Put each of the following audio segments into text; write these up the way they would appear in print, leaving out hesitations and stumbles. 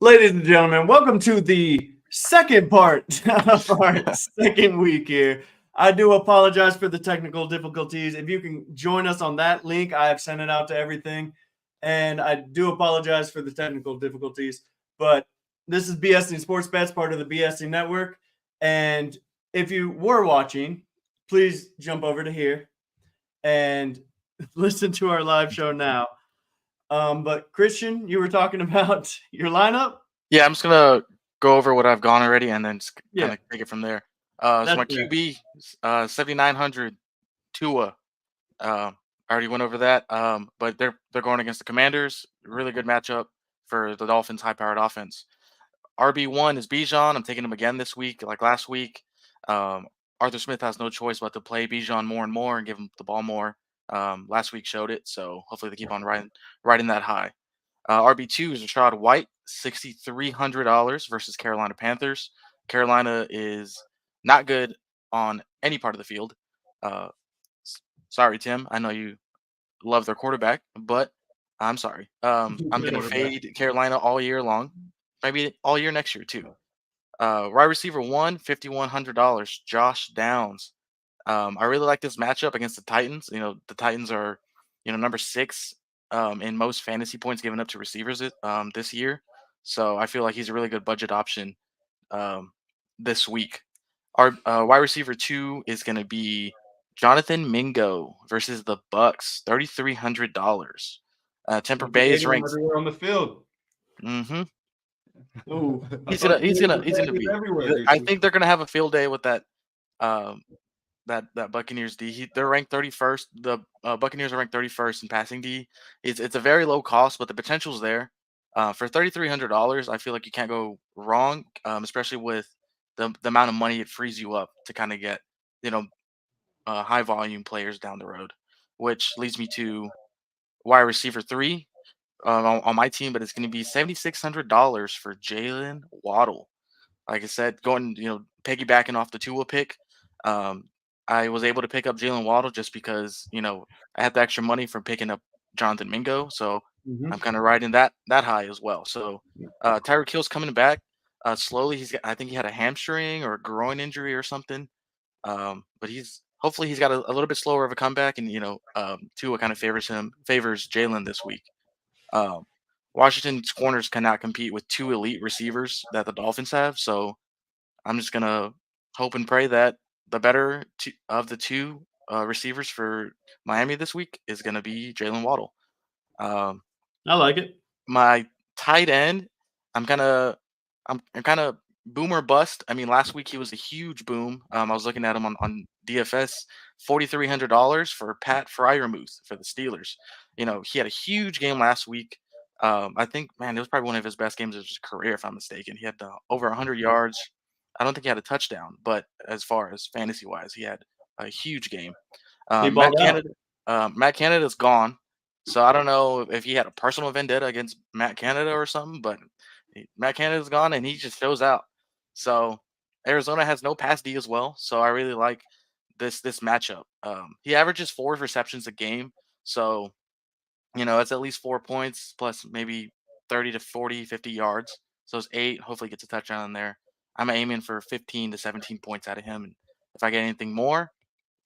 Ladies and gentlemen, welcome to the second part of our second week here. I do apologize for the technical difficulties. If you can join us on that link, I have sent it out to everything. And I do apologize for the technical difficulties. But this is B.Sing Sports Bets, part of the B.Sing Network. And if you were watching, please jump over to here and listen to our live show now. But Christian, you were talking about your lineup. Yeah, I'm just gonna go over what I've gone already and then just Yeah, kind of take it from there. So that's my fair. QB, 7,900 Tua. I already went over that. But they're going against the Commanders. Really good matchup for the Dolphins' high-powered offense. RB1 is Bijan. I'm taking him again this week, like last week. Um, Arthur Smith has no choice but to play Bijan more and more and give him the ball more. Last week showed it, so hopefully they keep on riding that high. RB2 is Rashad White, $6,300 versus Carolina Panthers. Carolina is not good on any part of the field. Uh, Sorry, Tim. I know you love their quarterback, but I'm sorry. I'm going to Quarterback. fade Carolina all year long, maybe all year next year, too. Wide receiver one, $5,100, Josh Downs. I really like this matchup against the Titans. The Titans are, number six in most fantasy points given up to receivers this year. So I feel like he's a really good budget option um, this week. Our wide receiver two is going to be Jonathan Mingo versus the Bucks, $3,300. Tampa Don't be Bay is taking him ranked. everywhere on the field. hmm Oh, I He's thought gonna you he's made gonna the he's tag gonna is be. everywhere, I Christian. think they're gonna have a field day with um, that Buccaneers D. They're ranked 31st. The Buccaneers are ranked 31st in passing D. It's a very low cost, but the potential's there. For $3,300, I feel like you can't go wrong, especially with the amount of money it frees you up to kind of get you know high volume players down the road. Which leads me to wide receiver three on my team, but it's going to be $7,600 for Jalen Waddle. Like I said, going, piggybacking off the Tua pick, um, I was able to pick up Jalen Waddle just because, I had the extra money from picking up Jonathan Mingo. So Mhm. I'm kind of riding that high as well. So Tyreek Hill's coming back slowly. I think he had a hamstring or a groin injury or something. But hopefully he's got a little bit slower of a comeback, and Tua kind of favors Jalen this week. Um, Washington's corners cannot compete with two elite receivers that the Dolphins have, so I'm just gonna hope and pray that the better of the two receivers for Miami this week is gonna be Jalen Waddle. Um, I like it. my tight end, I'm kind of boomer bust. I mean, last week he was a huge boom. I was looking at him on DFS, $4,300 for Pat Fryermuth for the Steelers. He had a huge game last week. I think, man, it was probably one of his best games of his career, if I'm mistaken. He had over 100 yards. I don't think he had a touchdown, but as far as fantasy wise, he had a huge game. He Matt balled out. Canada, Matt Canada's gone, so I don't know if he had a personal vendetta against Matt Canada or something, but Matt Canada's gone and he just shows out. So Arizona has no pass D as well, so I really like this matchup. He averages 4 receptions a game, so it's at least 4 points plus maybe 30 to 40, 50 yards. So it's eight. Hopefully, gets a touchdown in there. I'm aiming for 15 to 17 points out of him, and if I get anything more,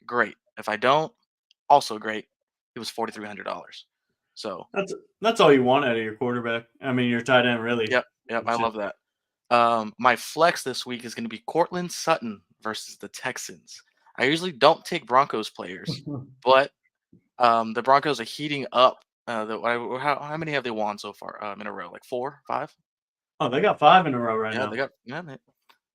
great. If I don't, also great. It was $4,300. So That's all you want out of your quarterback. I mean, your tight end, really. yep, I love that. My flex this week is going to be Cortland Sutton versus the Texans. I usually don't take Broncos players, but the Broncos are heating up. How many have they won so far in a row? Like four, five? Oh, they got 5 in a row right Yeah, now. they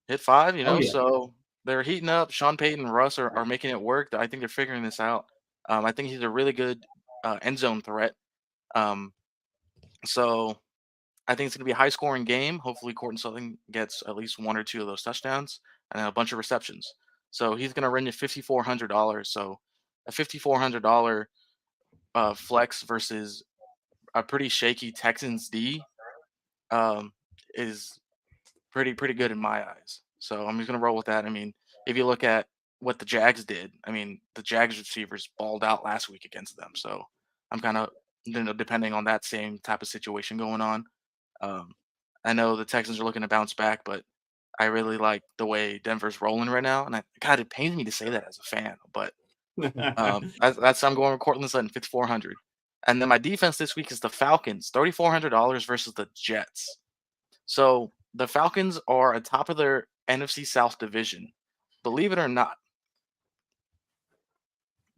hit five. Oh yeah. So they're heating up. Sean Payton and Russ are making it work. I think they're figuring this out. I think he's a really good end zone threat. Um, so I think it's going to be a high scoring game. Hopefully, Cortland Sutton gets at least one or two of those touchdowns and a bunch of receptions. So he's going to run you $5,400. So a $5,400 flex versus a pretty shaky Texans D um, is pretty good in my eyes. So I'm just going to roll with that. I mean, if you look at what the Jags did, I mean, the Jags receivers balled out last week against them. So I'm kind of depending on that same type of situation going on. Um, I know the Texans are looking to bounce back, but I really like the way Denver's rolling right now. And God, it pains me to say that as a fan, but that's I'm going with Cortland Sutton, 5,400. And then my defense this week is the Falcons, $3,400 versus the Jets. So the Falcons are atop of their NFC South division. Believe it or not.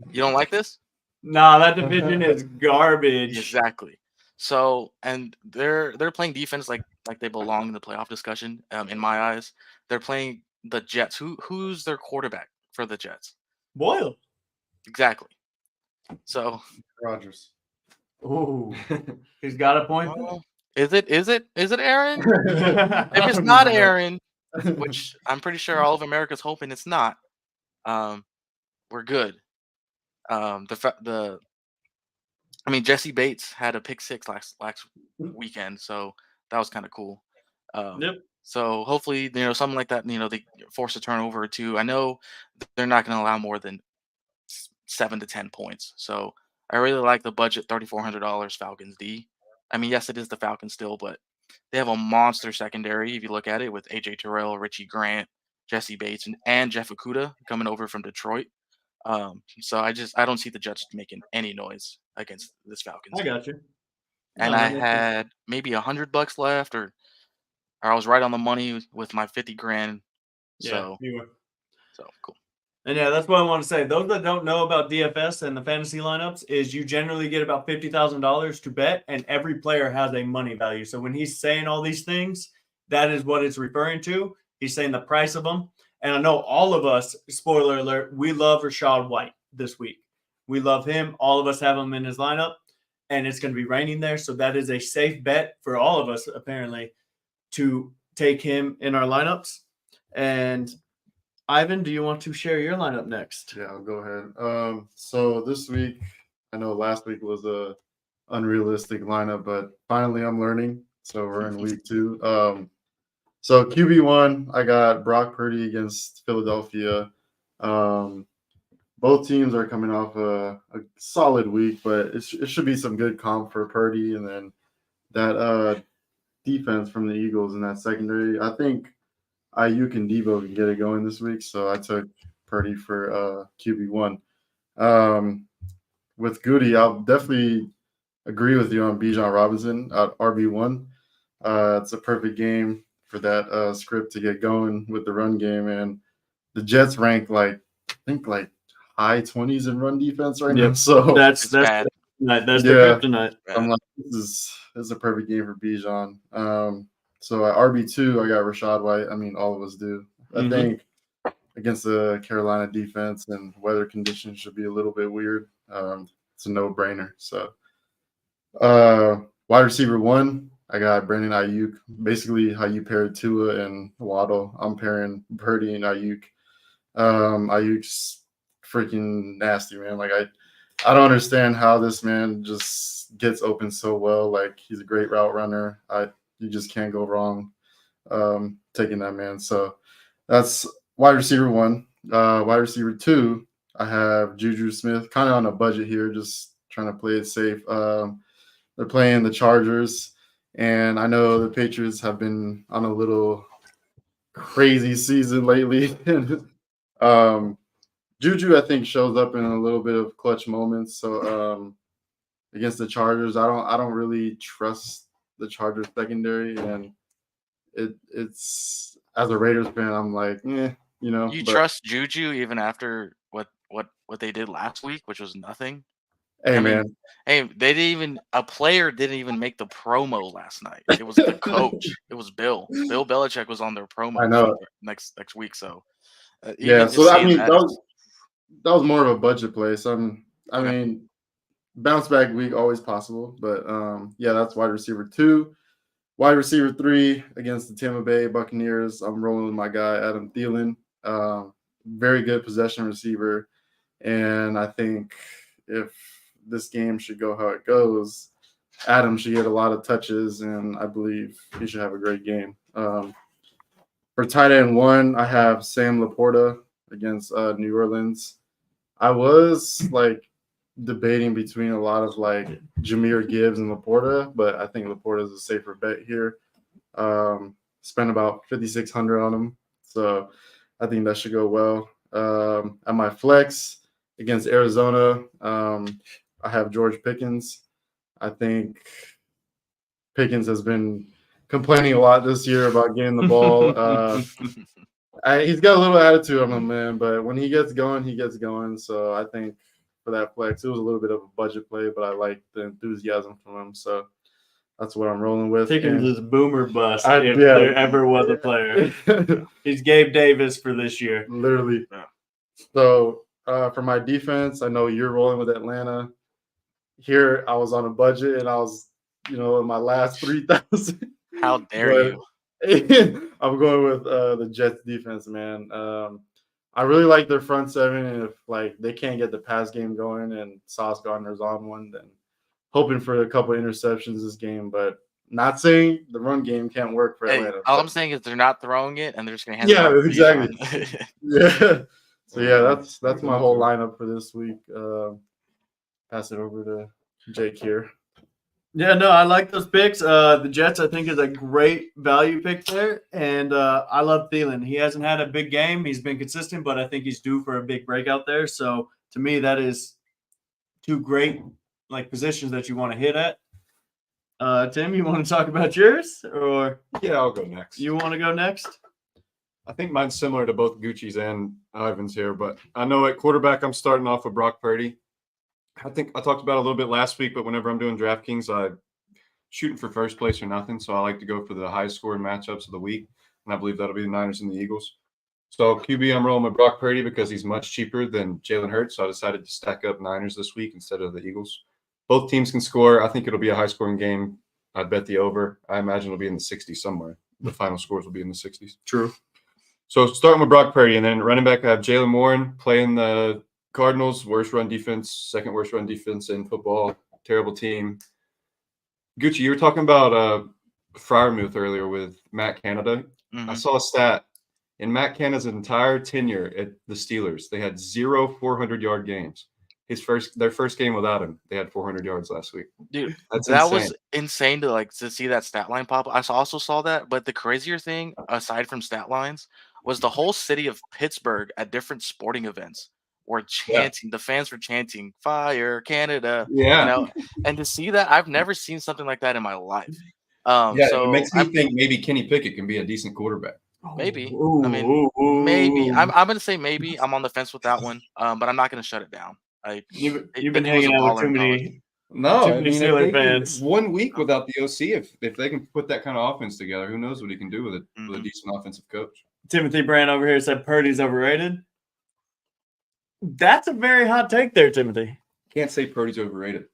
You don't like this? Nah, that division is garbage. Exactly. So, and they're playing defense like they belong in the playoff discussion. In my eyes, they're playing the Jets. Who's their quarterback for the Jets? Boyle. Exactly. So, Rogers. Ooh, he's got a point. well, is it Aaron? There. If it's not Aaron, which I'm pretty sure all of America's hoping it's not, we're good. Jesse Bates had a pick six last weekend, so that was kind of cool. Yep. So hopefully, something like that. They force a turnover or two. I know they're not going to allow more than 7 to 10 points. So I really like the budget, $3,400 Falcons D. I mean, yes, it is the Falcons still, but they have a monster secondary if you look at it with AJ Terrell, Richie Grant, Jesse Bates, and Jeff Okudah coming over from Detroit. So I don't see the Jets making any noise against this Falcons. I got you. And No, I that makes sense. had maybe $100 left, or I was right on the money with my 50 grand. Yeah, So you were. Cool. And yeah, that's what I want to say. Those that don't know about DFS and the fantasy lineups is you generally get about $50,000 to bet, and every player has a money value. So when he's saying all these things, that is what it's referring to. He's saying the price of them. And I know all of us, spoiler alert, we love Rashad White this week. We love him. All of us have him in his lineup, and it's going to be raining there. So that is a safe bet for all of us, apparently, to take him in our lineups. And Ivan, do you want to share your lineup next? Yeah, I'll go ahead. So this week, I know last week was a unrealistic lineup, but finally I'm learning. So we're in week 2. So QB1, I got Brock Purdy against Philadelphia. Both teams are coming off a solid week, but it should be some good comp for Purdy, and then that defense from the Eagles in that secondary. I think Ayuk and Debo can get it going this week, so I took Purdy for QB1. With Goody, I'll definitely agree with you on Bijan Robinson at RB1. It's a perfect game for that script to get going with the run game, and the Jets rank like high 20s in run defense right now. So that's bad. That's the kryptonite. I'm like, this is a perfect game for Bijan. So at RB2, I got Rashad White. I mean, all of us do. I think against the Carolina defense and weather conditions should be a little bit weird. It's a no-brainer. So wide receiver 1, I got Brandon Ayuk. Basically how you paired Tua and Waddle. I'm pairing Purdy and Ayuk. Ayuk's freaking nasty, man. Like I don't understand how this man just gets open so well. Like he's a great route runner. You just can't go wrong taking that man. So that's wide receiver 1. Wide receiver 2, I have Juju Smith, kind of on a budget here, just trying to play it safe. They're playing the Chargers, and I know the Patriots have been on a little crazy season lately. Juju, I think, shows up in a little bit of clutch moments. So against the Chargers, I don't really trust the Chargers secondary, and it's as a Raiders fan, I'm like, You trust Juju even after what they did last week, which was nothing. Hey, man. Hey, a player didn't even make the promo last night. It was the coach. It was Bill. Bill Belichick was on their promo. I know. Next week. So yeah. So I mean, that was more of a budget play. So I mean, bounce back week always possible, but yeah, that's wide receiver 2. Wide receiver 3 against the Tampa Bay Buccaneers. I'm rolling with my guy Adam Thielen. Very good possession receiver, and I think if this game should go how it goes, Adam should get a lot of touches, and I believe he should have a great game. For tight end 1, I have Sam Laporta against New Orleans. I was debating between a lot of Jahmyr Gibbs and Laporta, but I think Laporta is a safer bet here. Spent about 5,600 on him, so I think that should go well. At my flex against Arizona, I have George Pickens. I think Pickens has been complaining a lot this year about getting the ball. He's got a little attitude on him, man, but when he gets going, he gets going. So I think for that flex, it was a little bit of a budget play, but I like the enthusiasm from him. So that's what I'm rolling with. Pickens is boomer bust if yeah. there ever was a player. He's Gabe Davis for this year. Literally. Yeah. So for my defense, I know you're rolling with Atlanta. Here, I was on a budget, and I was, in my last 3,000. How dare you? I'm going with the Jets defense, man. I really like their front seven, and if they can't get the pass game going and Sauce Gardner's on one, then hoping for a couple of interceptions this game. But not saying the run game can't work for Atlanta. All I'm saying is they're not throwing it, and they're just gonna hand Yeah, it off to exactly. Bijan. Yeah. So yeah, that's my whole lineup for this week. Pass it over to Jake here. Yeah, no, I like those picks. The Jets, I think, is a great value pick there, and I love Thielen. He hasn't had a big game; he's been consistent, but I think he's due for a big breakout there. So, to me, that is two great positions that you want to hit at. Tim, you want to talk about yours, or Yeah, I'll go next. you want to go next? I think mine's similar to both Gucci's and Ivan's here, but I know at quarterback I'm starting off with Brock Purdy. I think I talked about it a little bit last week, but whenever I'm doing DraftKings, I'm shooting for first place or nothing. So I like to go for the highest scoring matchups of the week, and I believe that'll be the Niners and the Eagles. So QB, I'm rolling with Brock Purdy because he's much cheaper than Jalen Hurts. So I decided to stack up Niners this week instead of the Eagles. Both teams can score. I think it'll be a high-scoring game. I'd bet the over. I imagine it'll be in the 60s somewhere. The final scores will be in the 60s. True. So starting with Brock Purdy, and then running back, I have Jalen Warren playing the Cardinals, worst run defense, second worst run defense in football, terrible team. Gucci, you were talking about Freiermuth earlier with Matt Canada. Mhm. I saw a stat. In Matt Canada's entire tenure at the Steelers, they had 0 400-yard games. Their first game without him, they had 400 yards last week. Dude, That's that insane. was insane to see that stat line pop. I also saw that, but the crazier thing, aside from stat lines, was the whole city of Pittsburgh at different sporting events were chanting. The fans were chanting "Fire Canada!" Yeah. And to see that, I've never seen something like that in my life. So So it makes me think maybe Kenny Pickett can be a decent quarterback. maybe. Ooh, I mean, ooh, maybe. ooh. I'm gonna say maybe. I'm on the fence with that one, but I'm not gonna shut it down. You've I been think he was hanging a out with baller too in college. many. No, Too I many mean, Steeler if they can- fans. 1 week without the OC, if they can put that kind of offense together, who knows what he can do with a Mhm. decent offensive coach. Timothy Brand over here said Purdy's overrated. That's a very hot take there, Timothy. Can't say Purdy's overrated.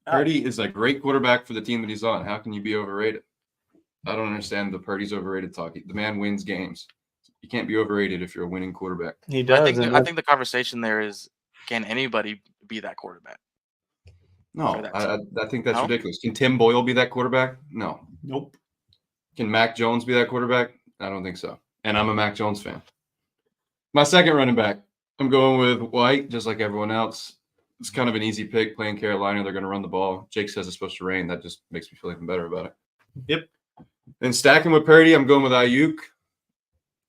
Purdy is a great quarterback for the team that he's on. How can you be overrated? I don't understand the Purdy's overrated talk. The man wins games. You can't be overrated if you're a winning quarterback. He I does. think the conversation there is, can anybody be that quarterback? No, For that I think that's No? ridiculous. Can Tim Boyle be that quarterback? No. Nope. Can Mac Jones be that quarterback? I don't think so. And I'm a Mac Jones fan. My second running back, I'm going with White, just like everyone else. It's kind of an easy pick playing Carolina. They're going to run the ball. Jake says it's supposed to rain. That just makes me feel even better about it. Yep. Then stacking with Purdy, I'm going with Ayuk.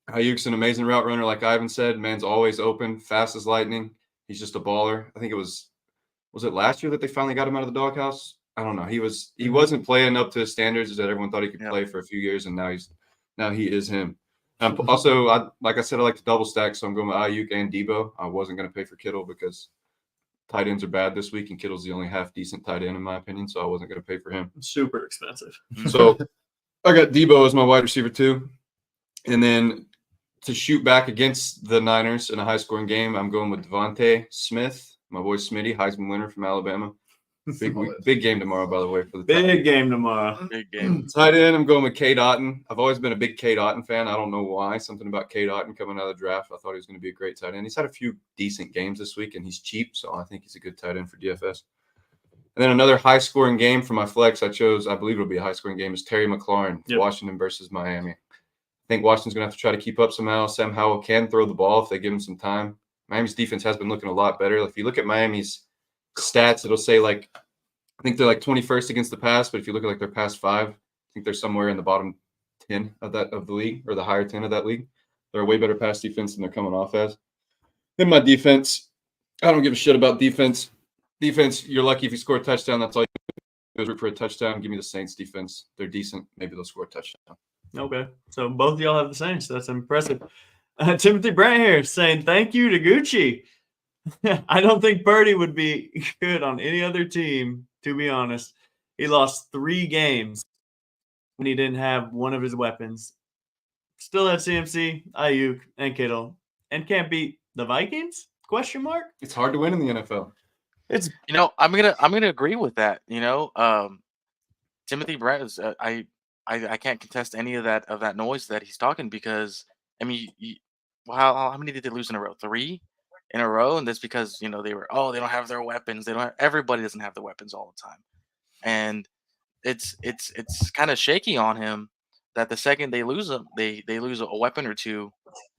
Ayuk's an amazing route runner, like Ivan said. Man's always open, fast as lightning. He's just a baller. I think it was it last year that they finally got him out of the doghouse? I don't know. He wasn't playing up to his standards that everyone thought he could play for a few years, and now he is him. Also, like I said, I like to double stack, so I'm going with Ayuk and Debo. I wasn't going to pay for Kittle because tight ends are bad this week, and Kittle's the only half decent tight end in my opinion, so I wasn't going to pay for him. Super expensive. So I got Debo as my wide receiver too, and then to shoot back against the Niners in a high-scoring game, I'm going with Devontae Smith, my boy Smitty, Heisman winner from Alabama. Big game tomorrow, by the way. For the Big game tomorrow. Big game. tight end, I'm going with Cade Otton. I've always been a big Cade Otton fan. I don't know why. Something about Cade Otton coming out of the draft. I thought he was going to be a great tight end. He's had a few decent games this week, and he's cheap, so I think he's a good tight end for DFS. And then another high-scoring game for my flex I believe it'll be a high-scoring game, is Terry McLaurin, Washington versus Miami. I think Washington's going to have to try to keep up somehow. Sam Howell can throw the ball if they give him some time. Miami's defense has been looking a lot better. If you look at Miami's stats, it'll say I think they're 21st against the pass, but if you look at their past 5, I think they're somewhere in the bottom 10 of the league, or the higher 10 of that league. They're a way better pass defense than they're coming off as. Then my defense, I don't give a shit about defense. Defense, you're lucky if you score a touchdown. That's all you do is root for a touchdown. Give me the Saints defense. They're decent. Maybe they'll score a touchdown. Okay, so both of y'all have the Saints. That's impressive. Timothy Brant here saying thank you to Gucci. I don't think Purdy would be good on any other team, to be honest. He lost 3 games when he didn't have one of his weapons. Still had CMC, Ayuk, and Kittle, and can't beat the Vikings? Question mark? It's hard to win in the NFL. It's I'm gonna agree with that. Timothy Brett is I can't contest any of that noise that he's talking, because I mean, how many did they lose in a row? 3 in a row, and that's because they don't have their weapons. Everybody doesn't have the weapons all the time, and it's kind of shaky on him that the second they lose they lose a weapon or two,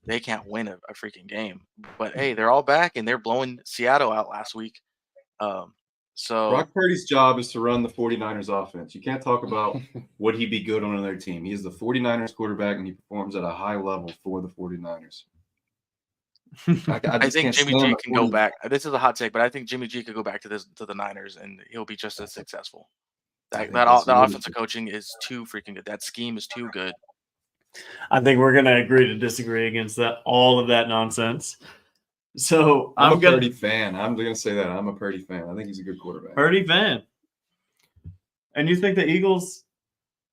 they can't win a freaking game. But hey, they're all back and they're blowing Seattle out last week. So Brock Purdy's job is to run the 49ers offense. You can't talk about would he be good on another team. He is the 49ers quarterback, and he performs at a high level for the 49ers. I think Jimmy G can go back. This is a hot take, but I think Jimmy G could go back to the Niners and he'll be just as successful. That offensive coaching is too freaking good. That scheme is too good. I think we're gonna agree to disagree against all of that nonsense. So I'm a Purdy fan. I'm gonna say that I'm a Purdy fan. I think he's a good quarterback. Purdy fan. And you think the Eagles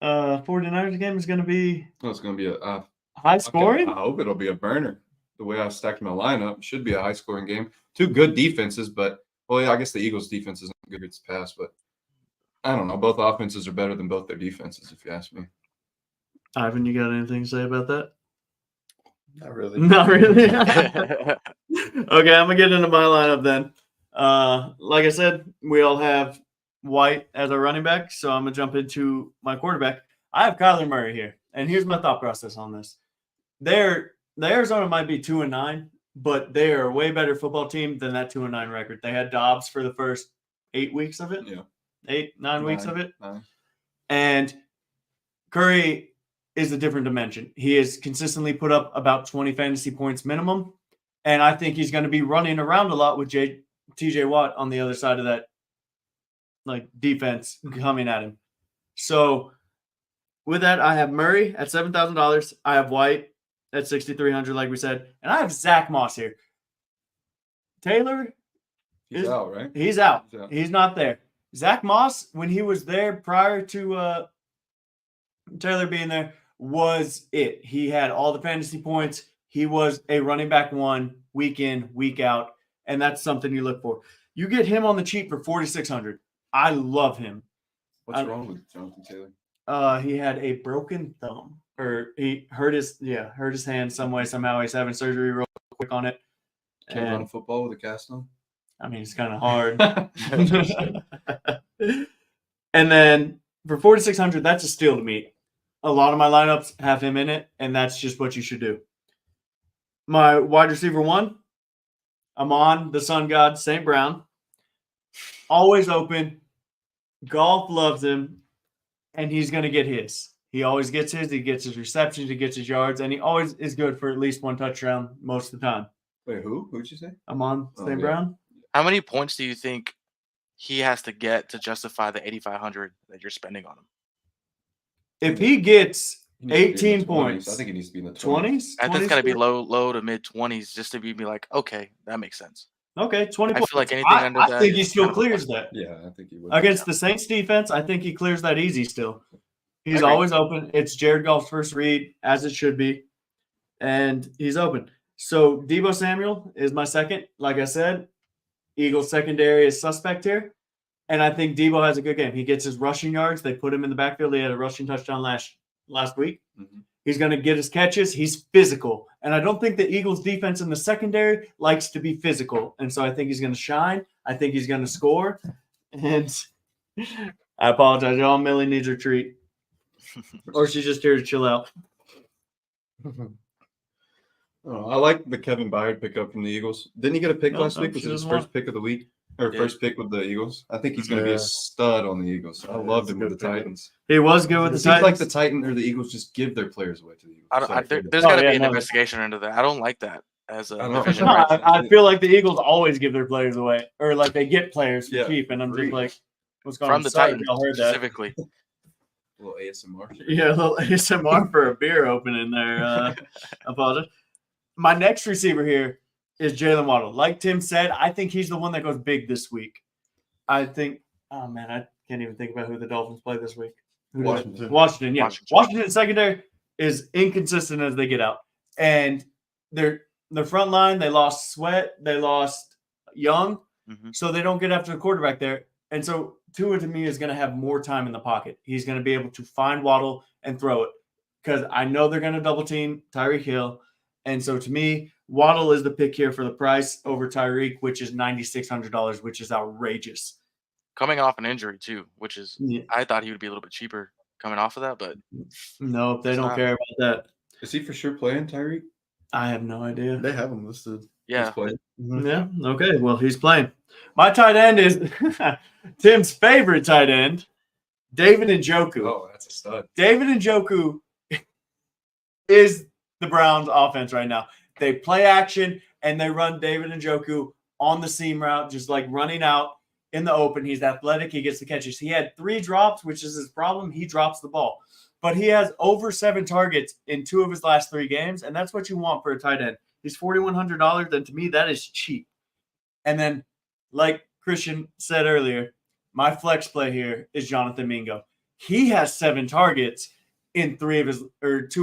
49ers game is gonna be it's gonna be a high scoring? I hope it'll be a burner. The way I stacked my lineup, should be a high scoring game. 2 good defenses, but I guess the Eagles defense isn't good against the pass, but I don't know. Both offenses are better than both their defenses, if you ask me. Ivan, you got anything to say about that? Not really. Not really. Okay, I'm gonna get into my lineup then. Like I said, we all have White as a running back, so I'm gonna jump into my quarterback. I have Kyler Murray here, and here's my thought process on this. The Arizona might be 2-9, but they are a way better football team than that 2-9 record. They had Dobbs for the first 8 weeks of it. Yeah. 9 weeks of it. 9. And Curry is a different dimension. He has consistently put up about 20 fantasy points minimum. And I think he's going to be running around a lot with TJ Watt on the other side of that defense coming at him. So with that, I have Murray at $7,000. I have White at $6,300, like we said. And I have Zach Moss here. Taylor He's out, right? He's out. He's not there. Zach Moss, when he was there prior to Taylor being there, was it. He had all the fantasy points. He was a running back 1 week in, week out, and that's something you look for. You get him on the cheap for $4,600. I love him. What's wrong with Jonathan Taylor? He had a broken thumb, or he hurt his hand some way, somehow. He's having surgery real quick on it. Can't run football with a cast on? I mean, it's kind of hard. And then for $4,600, that's a steal to me. A lot of my lineups have him in it, and that's just what you should do. My wide receiver 1, I'm on the sun god, St. Brown. Always open. Golf loves him, and he's going to get his. He always gets his. He gets his receptions. He gets his yards, and he always is good for at least 1 touchdown most of the time. Wait, who? Who'd you say? I'm on St. Brown. How many points do you think he has to get to justify the $8,500 that you're spending on him? If he gets He needs to be in 18 the 20s. points. I think he needs to be in the 20s? I think it's got to be low to mid 20s just to be like, okay, that makes sense. Okay, 20 I points. feel like anything under that. I think he is still kind of clears that. Yeah, I think he would. Against the Saints defense, I think he clears that easy still. He's Agree. always open. It's Jared Goff's first read, as it should be. And he's open. So Deebo Samuel is my second. Like I said, Eagles secondary is suspect here. And I think Deebo has a good game. He gets his rushing yards. They put him in the backfield. He had a rushing touchdown last week. Mhm. He's going to get his catches. He's physical. And I don't think the Eagles defense in the secondary likes to be physical. And so I think he's going to shine. I think he's going to score. And I apologize. Y'all, Millie needs her treat. Or she's just here to chill out. I like the Kevin Byard pickup from the Eagles. Didn't he get a pick last week? Was it his first pick of the week? Or first pick with the Eagles. I think he's going to be Yeah. a stud on the Eagles. I loved him with the Titans. He was good with It the seems Titans. like the Titan or the Eagles just give their players away to the Eagles. There's Oh, got to yeah, be an no. investigation into that. I don't like that as a I know. division. No, right? I feel like the Eagles always give their players away, or like they get players for Yeah, cheap, and I'm free. just like, what's going From on? the Sorry if Titans y'all heard that. specifically. A little ASMR. Yeah, a little ASMR for a beer opening there. Apologize. My next receiver here is Jalen Waddle. Like Tim said, I think he's the one that goes big this week. I think. Oh man, I can't even think about who the Dolphins play this week. Washington. Yeah, Washington secondary is inconsistent as they get out, and their front line, they lost Sweat, they lost Young, so they don't get after the quarterback there. And so Tua to me is going to have more time in the pocket. He's going to be able to find Waddle and throw it because I know they're going to double team Tyreek Hill. And so to me, Waddle is the pick here for the price over Tyreek, which is $9,600, which is outrageous. Coming off an injury too, which is Yeah. I thought he would be a little bit cheaper coming off of that, but No, they It's don't not. care about that. Is he for sure playing, Tyreek? I have no idea. They have him listed. yeah. He's playing. Yeah. Okay. Well, he's playing. My tight end is Tim's favorite tight end, David Njoku. Oh, that's a stud. David Njoku is the Browns' offense right now. They play action and they run David Njoku on the seam route, just like running out in the open. He's athletic. He gets the catches. He had 3 drops, which is his problem. He drops the ball. But he has over 7 targets in 2 of his last 3 games, and that's what you want for a tight end. He's $4,100, and to me, that is cheap. And then, like Christian said earlier, my flex play here is Jonathan Mingo. He has 7 targets in 2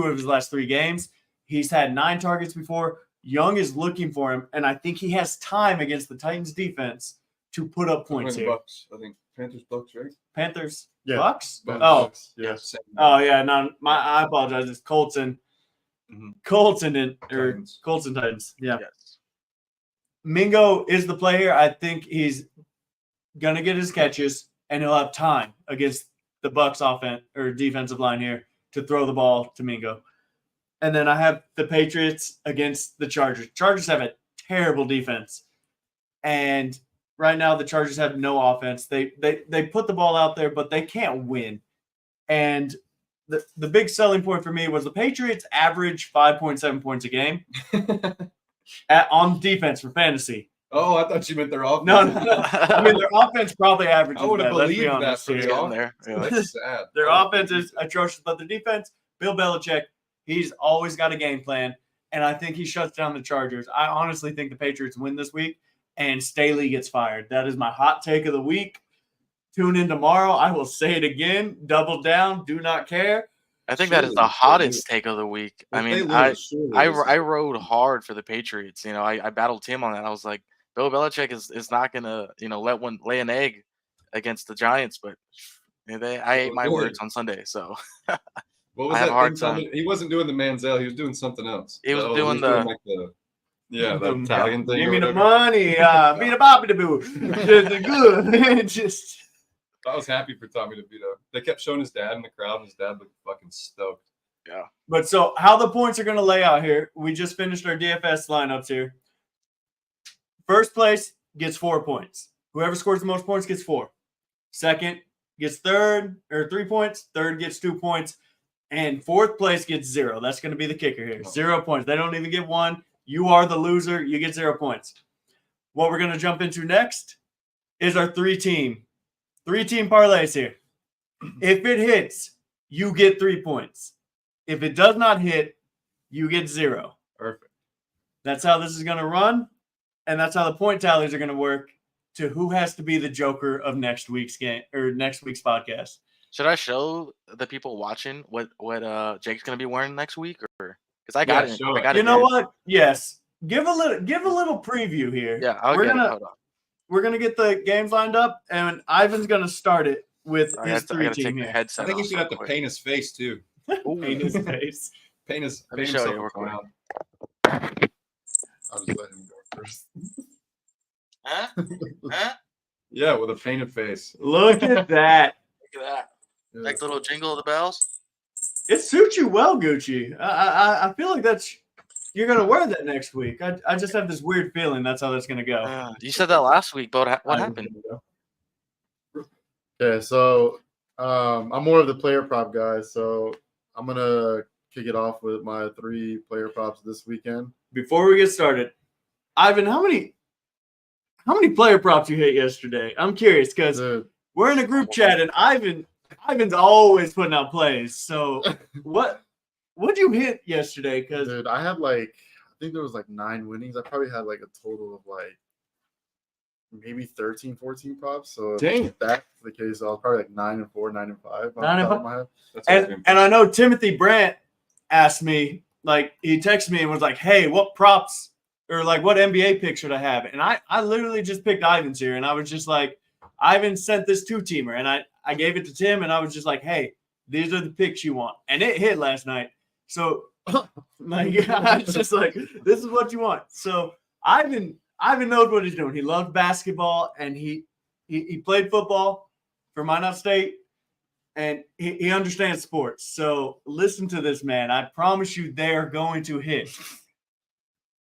of his last 3 games. He's had 9 targets before. Young is looking for him, and I think he has time against the Titans defense to put up points here. Bucks. I think Panthers, Bucks, right? Panthers, Yeah. Bucks? Bucks. Oh, Yes. oh yeah. No, I apologize. It's Colts and Titans. Colts and Titans. Yeah. Yes. Mingo is the player. I think he's gonna get his catches, and he'll have time against the Bucks offense or defensive line here to throw the ball to Mingo. And then I have the Patriots against the Chargers. Chargers have a terrible defense, and right now the Chargers have no offense. They put the ball out there, but they can't win. And the big selling point for me was the Patriots average 5.7 points a game on defense for fantasy. Oh, I thought you meant their offense. No. I mean, their offense probably averages I would have that. Let's be believed that honest for here. the Getting offense. there. Yeah. That's sad. Their offense is atrocious, but their defense, Bill Belichick, he's always got a game plan, and I think he shuts down the Chargers. I honestly think the Patriots win this week, and Staley gets fired. That is my hot take of the week. Tune in tomorrow. I will say it again. Double down. Do not care. I think that is the hottest take of the week. I mean, I rode hard for the Patriots. You know, I battled Tim on that. I was like, Bill Belichick is not gonna, lay an egg against the Giants, but I ate my words on Sunday. So what was I have that a hard thing? time. He wasn't doing the Manziel. He was doing something else. He was Oh, doing like the Italian thing. Give or me the whatever. money. Be the boppy the boo. Good. Just. I was happy for Tommy DeVito. They kept showing his dad in the crowd, and his dad looked fucking stoked. Yeah. But so how the points are going to lay out here, we just finished our DFS lineups here. First place gets 4 points. Whoever scores the most points gets 4. Second gets 3 points. Third gets 2 points. And fourth place gets 0. That's going to be the kicker here. 0 points. They don't even get 1. You are the loser. You get 0 points. What we're going to jump into next is our 3-team parlays here. If it hits, you get 3 points. If it does not hit, you get 0. Perfect. That's how this is going to run, and that's how the point tallies are going to work to who has to be the joker of next week's game or next week's podcast. Should I show the people watching what Jake's gonna be wearing next week, or because I got it? show I it. got You it. know what? Yes. Give a little preview here. Yeah, I'll we're get gonna it. Hold on. we're gonna get the games lined up, and Ivan's gonna start it with I his gotta take 3-team the here. headset. I think he off should real have to quick. paint his face too. Paint his face. Paint Let me himself show you a real quick. clown. I'll just let him go first. Huh? Huh? Yeah, with a painted face. Look at that. Look at that. Like the little jingle of the bells. It suits you well, Gucci. I feel like that's you're gonna wear that next week. I just have this weird feeling that's how that's gonna go. You said that last week, but what happened? Okay, so I'm more of the player prop guy, so I'm gonna kick it off with my 3 player props this weekend. Before we get started, Ivan, how many player props you hit yesterday? I'm curious because Dude, we're in a group chat and Ivan's always putting out plays. So what'd you hit yesterday? Because dude, I had I think there was 9 winnings. I probably had a total of maybe 13, 14 props. So Dang. if that's the case, I was probably 9-4, 9-5 off the 9 and top of my head. That's and I know Timothy Brandt asked me, he texted me and was like, hey, what props or what NBA pick should I have? And I literally just picked Ivan's here, and I was just like, Ivan sent this 2-teamer, and I gave it to Tim, and I was just like, hey, these are the picks you want. And it hit last night. So I was just like, this is what you want. So Ivan knows what he's doing. He loves basketball, and he played football for Minot State, and he understands sports. So listen to this, man. I promise you they're going to hit.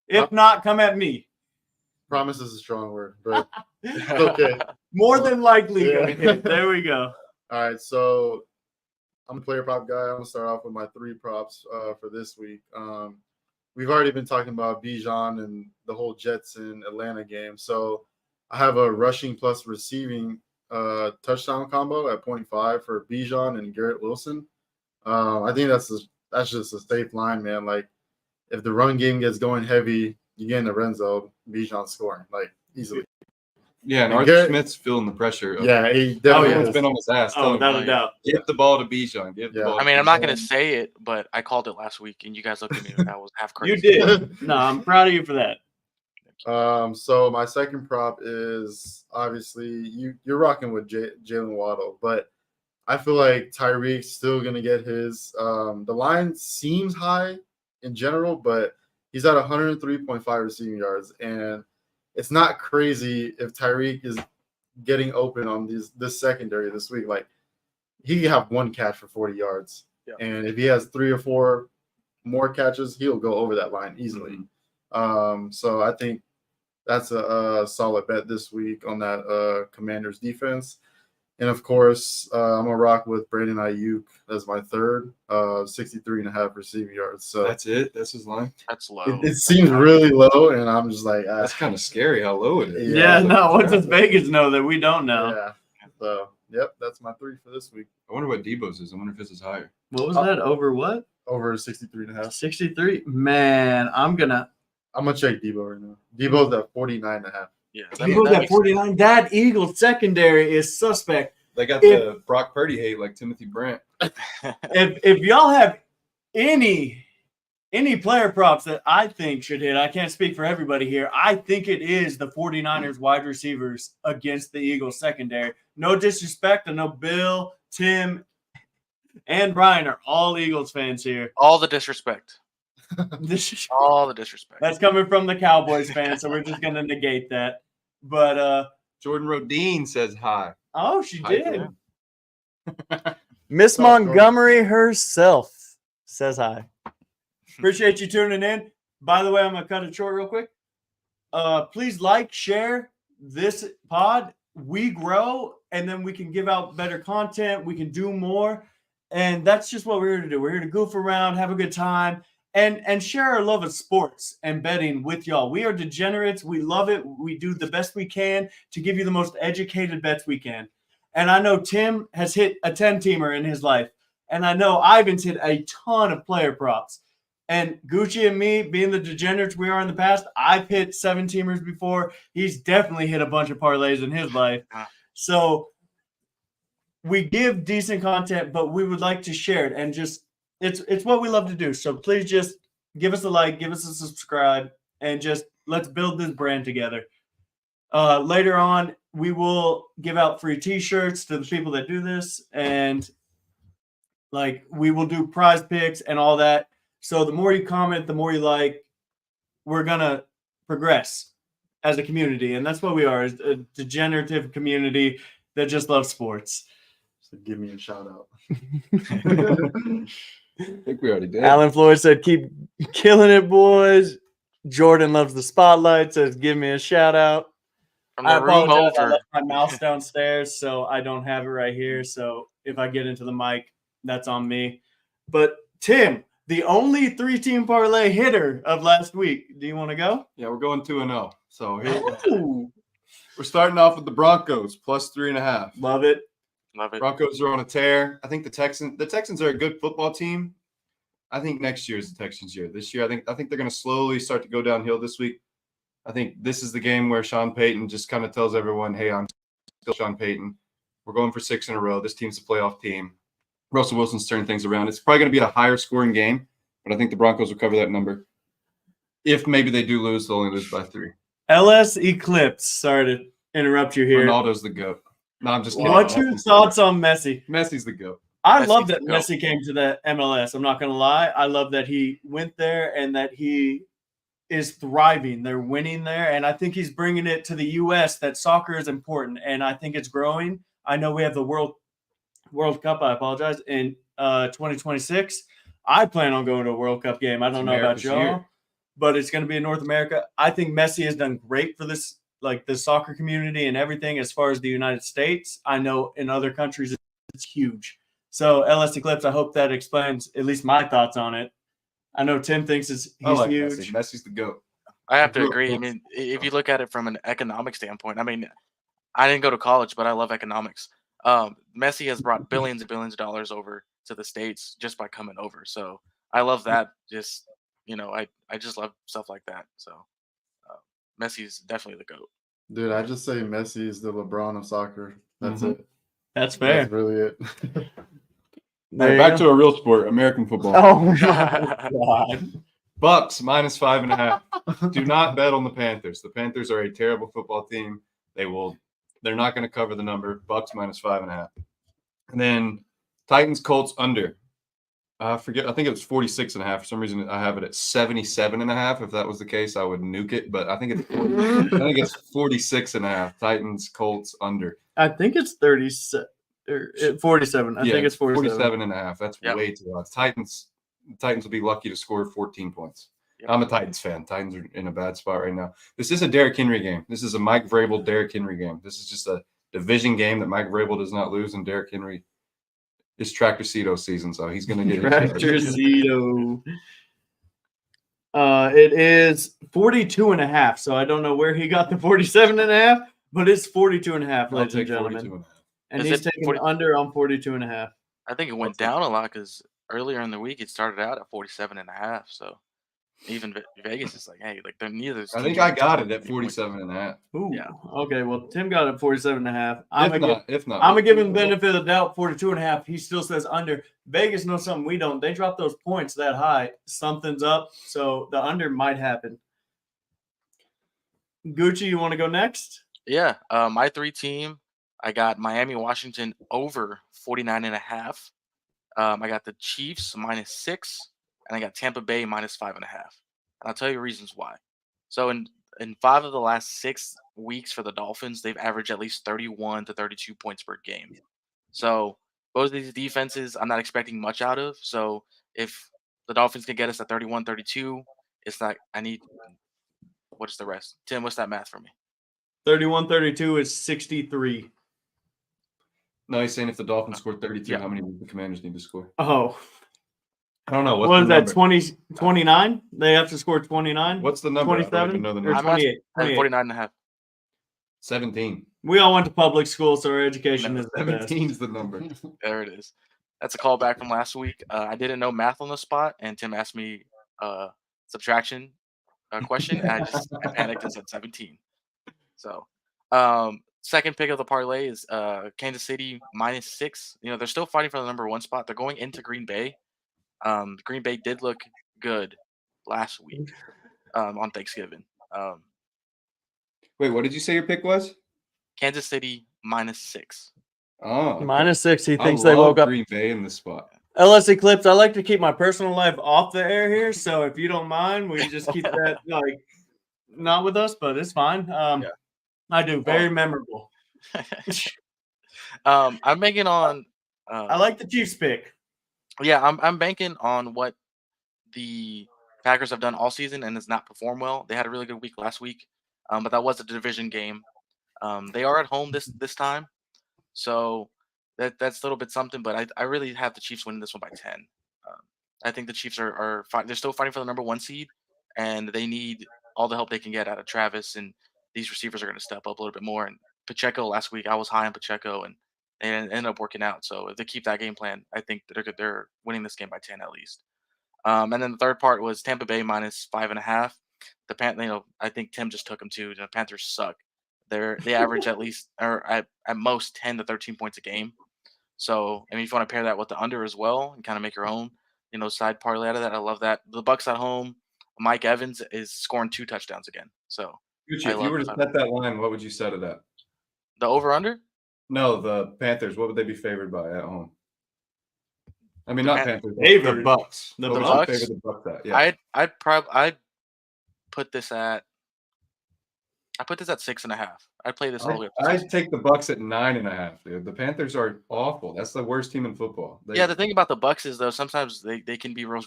If not, come at me. Promise is a strong word, but it's okay. More than likely Yeah. going to hit. There we go. All right, so I'm a player prop guy. I'm gonna start off with my 3 props for this week. We've already been talking about Bijan and the whole Jets and Atlanta game. So I have a rushing plus receiving touchdown combo at 0.5 for Bijan and Garrett Wilson. I think that's just a safe line, man. If the run game gets going heavy, you get in the red zone, Bijan scoring easily. Yeah, and And Arthur Garrett- Smith's feeling the pressure. Yeah, he Oh, definitely yeah. Everyone's is. been on his ass. Oh, telling without him, a doubt. Get the ball to Bijan. Give the Yeah. ball. I to mean, I'm not Bijan. gonna say it, but I called it last week, and you guys looked at me like I was half You crazy. did. No, I'm proud of you for that. So my second prop is obviously you're rocking with Jalen Waddle, but I feel like Tyreek's still gonna get his. The line seems high in general, but he's at 103.5 receiving yards, and it's not crazy if Tyreek is getting open on this secondary this week. He can have 1 catch for 40 yards, Yeah. and if he has 3 or 4 more catches, he'll go over that line easily. So I think that's a solid bet this week on that Commanders defense. And of course, I'm gonna rock with Brandon Ayuk as my third, 63.5 receiving yards. So That's it. That's his line. That's low. it seems really low, and I'm just like, That's kind of scary how low it is. Yeah, Yeah. no, what does Vegas know that we don't know? yeah. So yep, that's my 3 for this week. I wonder what Debo's is. I wonder if this is higher. What was that? Over what? Over 63.5. 63? Man, I'm going to. I'm gonna check Debo right now. Debo's at 49.5. Yeah, Eagles that at makes 49. That Eagles secondary is suspect. They got the Brock Purdy hate like Timothy Brandt. If y'all have any player props that I think should hit, I can't speak for everybody here. I think it is the 49ers wide receivers against the Eagles secondary. No disrespect. I know Bill, Tim, and Brian are all Eagles fans here. all the disrespect. This is All the disrespect. That's coming from the Cowboys fan, so we're just gonna negate that. But Jordan Rodine says hi. oh, she Hi, did. Jordan. Miss What's up, Jordan? Montgomery herself says hi. Appreciate you tuning in. By the way, I'm gonna cut it short real quick. Please share this pod. We grow, and then we can give out better content. We can do more, and that's just what we're here to do. We're here to goof around, have a good time, and share our love of sports and betting with y'all. We are degenerates. We love it. We do the best we can to give you the most educated bets we can. And I know Tim has hit a 10-teamer in his life, and I know Ivan's hit a ton of player props. And Gucci and me, being the degenerates we are in the past, I've hit 7-teamers before. He's definitely hit a bunch of parlays in his life. So we give decent content, but we would like to share it and just it's what we love to do. So please just give us a like, give us a subscribe, and just let's build this brand together. Later on, we will give out free t-shirts to the people that do this, and we will do prize picks and all that. So the more you comment, the more you like, we're gonna progress as a community, and that's what we are, is a degenerative community that just loves sports. So give me a shout out. I think we already did. Alan Floyd said, "Keep killing it, boys." Jordan loves the spotlight. Says, "Give me a shout out." From I the room apologize. I over. left my mouse downstairs, so I don't have it right here. So if I get into the mic, that's on me. But Tim, the only 3-team parlay hitter of last week. Do you want to go? Yeah, we're going 2-0. So here we go. Ooh, We're starting off with the Broncos plus 3.5. love it. Love it. Broncos are on a tear. I think the Texans are a good football team. I think next year is the Texans' year. This year, I think they're going to slowly start to go downhill this week. I think this is the game where Sean Payton just kind of tells everyone, "Hey, I'm still Sean Payton. We're going for 6 in a row. This team's a playoff team." Russell Wilson's turning things around. It's probably going to be a higher scoring game, but I think the Broncos will cover that number. If maybe they do lose, they'll only lose by 3. LS Eclipse. Sorry to interrupt you here. Ronaldo's the GOAT. No, I'm just kidding. What's your thoughts on Messi? Messi's the GOAT. I Messi's love that the GOAT. Messi came to the MLS. I'm not going to lie. I love that he went there and that he is thriving. They're winning there. And I think he's bringing it to the U.S. that soccer is important. And I think it's growing. I know we have the World Cup, I apologize, in 2026. I plan on going to a World Cup game. I don't know about America's y'all, year. but it's going to be in North America. I think Messi has done great for this, like the soccer community and everything as far as the United States. I know in other countries it's huge. So LS Eclipse, I hope that explains at least my thoughts on it. I know Tim thinks he's I like huge. Messi. Messi's the GOAT. I have to Real agree. I close. mean, if you look at it from an economic standpoint, I mean, I didn't go to college, but I love economics. Messi has brought billions and billions of dollars over to the States just by coming over. So I love that. Just, I just love stuff like that. So Messi's definitely the GOAT. Dude, I just say Messi is the LeBron of soccer. That's Mhm. it. That's fair. That's really it. There you Back go. to a real sport, American football. Oh my God. Bucks minus 5.5. Do not bet on the Panthers. The Panthers are a terrible football team. They're not going to cover the number. Bucks minus 5.5. And then Titans Colts under. I forget. I think it was 46.5. For some reason, I have it at 77.5. If that was the case, I would nuke it. But I think it's 46.5. Titans Colts under. I think it's 37 or 47. I think it's 47. 47.5. That's Yep. way too high. The Titans will be lucky to score 14 points. Yep. I'm a Titans fan. Titans are in a bad spot right now. This is a Derrick Henry game. This is a Mike Vrabel, Derrick Henry game. This is just a division game that Mike Vrabel does not lose, and Derrick Henry is Tractorcito season, so he's going to get Tractorcito. It is 42.5. So I don't know where he got the 47.5, but it's 42.5, I'll ladies and take gentlemen. 42.5. And Is he's it taking 40 under on 42.5. I think it went down a lot because earlier in the week it started out at 47.5. So even Vegas is like, hey, like they're neither. I think I got it at 47.5. Ooh. Yeah. Okay. Well, Tim got it 47.5. I'm If not, gonna give him the benefit of the doubt. 42.5. He still says under. Vegas knows something we don't. They drop those points that high. Something's up. So the under might happen. Gucci, you want to go next? Yeah. My 3-team, I got Miami, Washington over 49.5. I got the Chiefs minus 6, and I got Tampa Bay minus 5.5. And I'll tell you reasons why. So in 5 of the last 6 weeks for the Dolphins, they've averaged at least 31 to 32 points per game. So both of these defenses, I'm not expecting much out of. So if the Dolphins can get us at 31, 32, it's not. What's the rest? Tim, what's that math for me? 31-32 is 63. No, he's saying if the Dolphins score 32, Yeah. how many do the Commanders need to score? Oh, I don't know. what is that? Number? 29? They have to score 29? What's the number? I don't 27 even know the or number. 28? I have 28. 49.5. 17. We all went to public school, so our education No, is the best. 17 is the number. There it is. That's a callback from last week. I didn't know math on the spot, and Tim asked me subtraction question, and I panicked and said 17. So, second pick of the parlay is Kansas City minus 6. They're still fighting for the number 1 spot. They're going into Green Bay. Green Bay did look good last week on Thanksgiving. Wait, what did you say your pick was? Kansas City minus 6. Oh, okay. Minus 6. He I thinks they love woke up. Green Bay in this spot. LS Eclipse, I like to keep my personal life off the air here. So if you don't mind, we just keep that not with us, but it's fine. I do. Very memorable. I'm making on. I like the Chiefs pick. Yeah, I'm banking on what the Packers have done all season and has not performed well. They had a really good week last week, but that was a division game. They are at home this time, so that's a little bit something. But I really have the Chiefs winning this one by 10. Um, I think the Chiefs they're still fighting for the number 1 seed, and they need all the help they can get out of Travis, and these receivers are going to step up a little bit more. And Pacheco last week, I was high on Pacheco, and they ended up working out. So if they keep that game plan, I think they're winning this game by 10 at least. And then the third part was Tampa Bay minus 5.5. I think Tim just took them too. The Panthers suck. They average at least or at most 10 to 13 points a game. So I mean, if you want to pair that with the under as well and kind of make your own, side parlay out of that, I love that. The Bucks at home, Mike Evans is scoring 2 touchdowns again. So Gucci, I if you love were to the set that line, what would you set it at? the over under. No, the Panthers. What would they be favored by at home? I mean, The not Pan- Panthers. Favored. The Bucks. The What would Bucks? you favor the Bucks at? Yeah. I'd put this at 6.5. I'd play this all the way up to 6. I'd take the Bucks at 9.5, dude. The Panthers are awful. That's the worst team in football. Yeah, the thing about the Bucks is though sometimes they can be real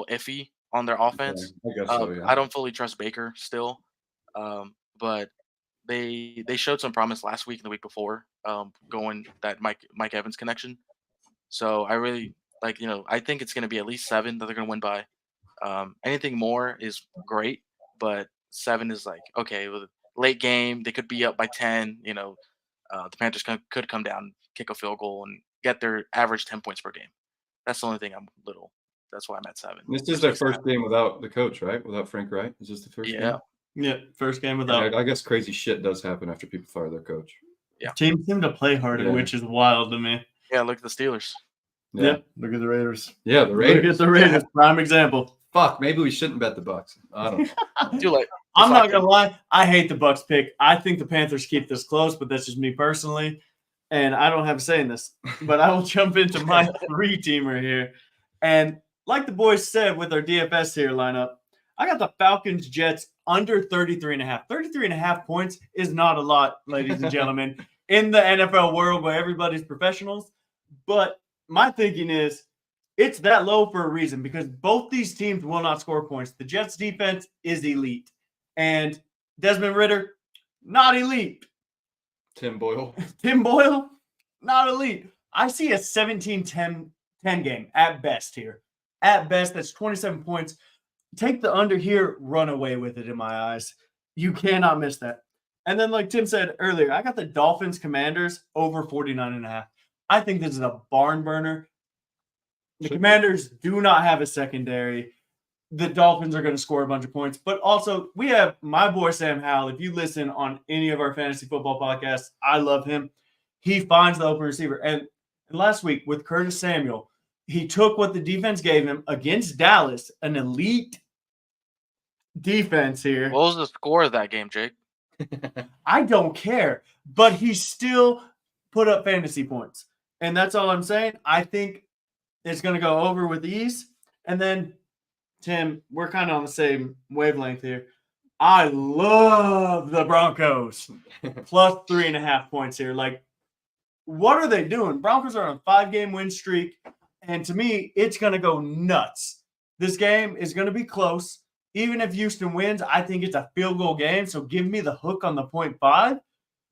iffy on their offense. I guess so, yeah. I don't fully trust Baker still, but they showed some promise last week and the week before, going that Mike Evans connection. So I really I think it's going to be at least 7 that they're going to win by. Anything more is great, but 7 is like okay. With late game, they could be up by 10. The Panthers could come down, kick a field goal, and get their average 10 points per game. That's the only thing that's why I'm at 7. This is their first game without the coach, right? Without Frank Wright. Is this the first game? Yeah, first game Yeah, without. I guess crazy shit does happen after people fire their coach. Yeah. Teams seem to play harder, Yeah. which is wild to me. Yeah, look at the Steelers. Yeah. Yep. Look at the Raiders. Yeah, the Look Raiders. at the Raiders, prime example. Fuck, maybe we shouldn't bet the Bucks. I don't know. Too late. I'm not gonna lie, I hate the Bucks pick. I think the Panthers keep this close, but that's just me personally, and I don't have a say in this. But I will jump into my 3-teamer here, and like the boys said with our DFS here lineup, I got the Falcons Jets under 33.5. 33.5 points is not a lot, ladies and gentlemen, in the NFL world where everybody's professionals. But my thinking is it's that low for a reason because both these teams will not score points. The Jets defense is elite. And Desmond Ridder, not elite. Tim Boyle. Tim Boyle, not elite. I see a 17-10 game at best here. At best, that's 27 points. Take the under here, run away with it in my eyes. You cannot miss that. And then, like Tim said earlier, I got the Dolphins Commanders over 49.5. I think this is a barn burner. The Commanders do not have a secondary. The Dolphins are going to score a bunch of points. But also, we have my boy Sam Howell. If you listen on any of our fantasy football podcasts, I love him. He finds the open receiver. And last week with Curtis Samuel, he took what the defense gave him against Dallas, an elite defense here. What was the score of that game, Jake? I don't care. But he still put up fantasy points. And that's all I'm saying. I think it's going to go over with ease. And then Tim, we're kind of on the same wavelength here. I love the Broncos. Plus 3.5 points here. Like, what are they doing? Broncos are on a 5-game win streak. And to me, it's going to go nuts. This game is going to be close. Even if Houston wins, I think it's a field goal game. So give me the hook on the 0.5.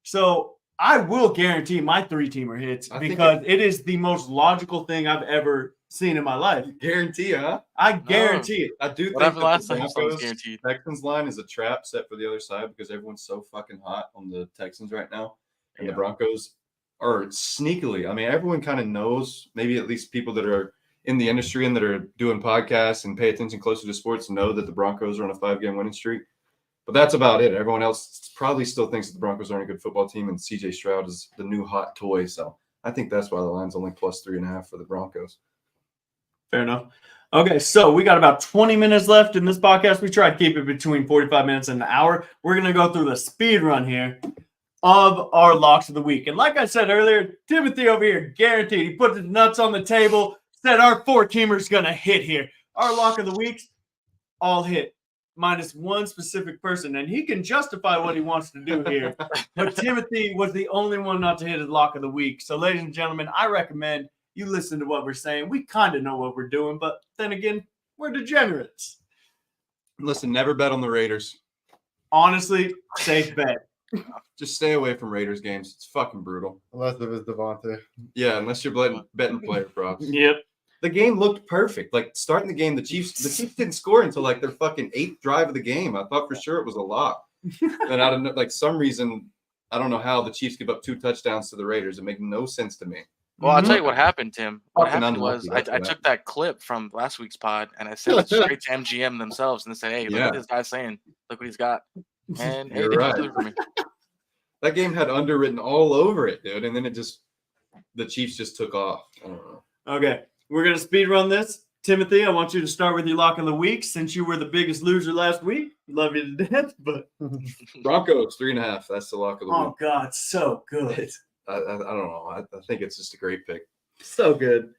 So I will guarantee my 3-teamer hits because it is the most logical thing I've ever seen in my life. Guarantee, huh? I guarantee it. I do think Whatever that last the time was Broncos guaranteed. Texans line is a trap set for the other side because everyone's so fucking hot on the Texans right now. And the Broncos are sneakily, I mean, everyone kind of knows, maybe at least people that are in the industry and that are doing podcasts and pay attention closer to sports know that the Broncos are on a 5-game winning streak. But that's about it. Everyone else probably still thinks that the Broncos aren't a good football team and CJ Stroud is the new hot toy. So I think that's why the line's only plus 3.5 for the Broncos. Fair enough. Okay, so we got about 20 minutes left in this podcast. We try to keep it between 45 minutes and an hour. We're going to go through the speed run here of our locks of the week. And like I said earlier, Timothy over here, guaranteed. He put his nuts on the table, said our 4-teamer's going to hit here. Our lock of the weeks, all hit, minus one specific person. And he can justify what he wants to do here. But Timothy was the only one not to hit his lock of the week. So, ladies and gentlemen, I recommend You listen to what we're saying. We kind of know what we're doing, but then again, we're degenerates. Listen, never bet on the Raiders. Honestly, safe bet. Just stay away from Raiders games. It's fucking brutal. Unless it was Devontae. Yeah, unless you're betting player props. Yep. The game looked perfect. Like starting the game, the Chiefs didn't score until like their fucking 8th drive of the game. I thought for sure it was a lock. And out of like some reason, I don't know how the Chiefs give up 2 touchdowns to the Raiders. It made no sense to me. Well, I'll tell you what happened, Tim. What Fucking happened was unlucky, I that's took that clip from last week's pod and I sent it straight to MGM themselves and said, "Hey, look what this guy's saying. Look what he's got." And hey, You're they right. delivered for me. That game had underwritten all over it, dude. And then the Chiefs just took off. I don't know. Okay, we're gonna speed run this. Timothy, I want you to start with your lock of the week since you were the biggest loser last week. Love you to death, but Broncos 3.5. That's the lock of the oh week. god, so good, I don't know. I think it's just a great pick. so good.